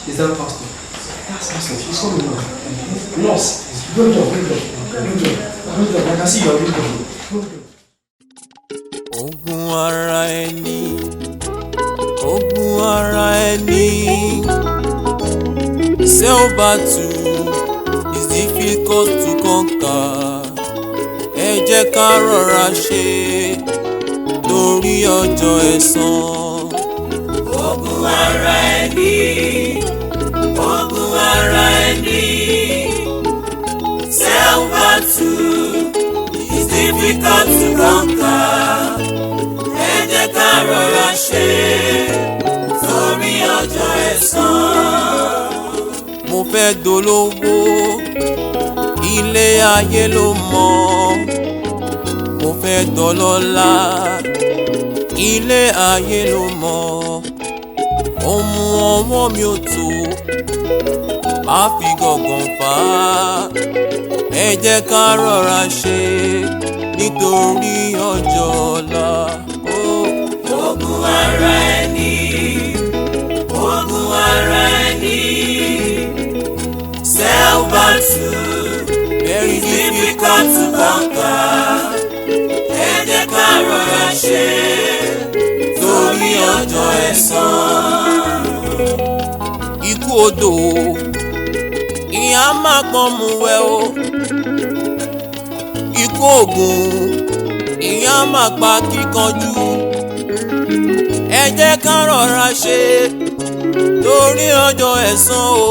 Is that Pastor? That's Pastor. She's coming now. Nurse, good job. I can see you are doing good. Ogun ara ẹni, self-battle is difficult to conquer. Ẹ jẹ́ ká rọra ṣe torí ọjọ́ ẹ̀san. Ogun ara ẹni, self-battle is difficult to conquer. Ẹ jẹ́ ká rọra ṣe torí ọjọ́ ẹ̀san. Mo fẹ́ dolówó, ilé ayé ló mọ̀. Mo fẹ́ dọlọ́lá, ilé ayé ló mọ̀. Ohun ọwọ́ mi ò tó, má fi gọ̀gàn fà á. Ẹ jẹ́ ká rọra ṣe nítorí ọjọ́ ọ̀la. Ogun ara ẹni, self-battle very difficult to conquer. Ẹ jẹ́ ká rọra ṣe torí ọjọ́ ẹ̀san. Ikú odò ìyá máa pọ́n mu wẹ́ o. Ikú ògùn ìyá máa pa kíkanjú. Ẹ jẹ́ ká rọra ṣe torí ọjọ́ ẹ̀san o.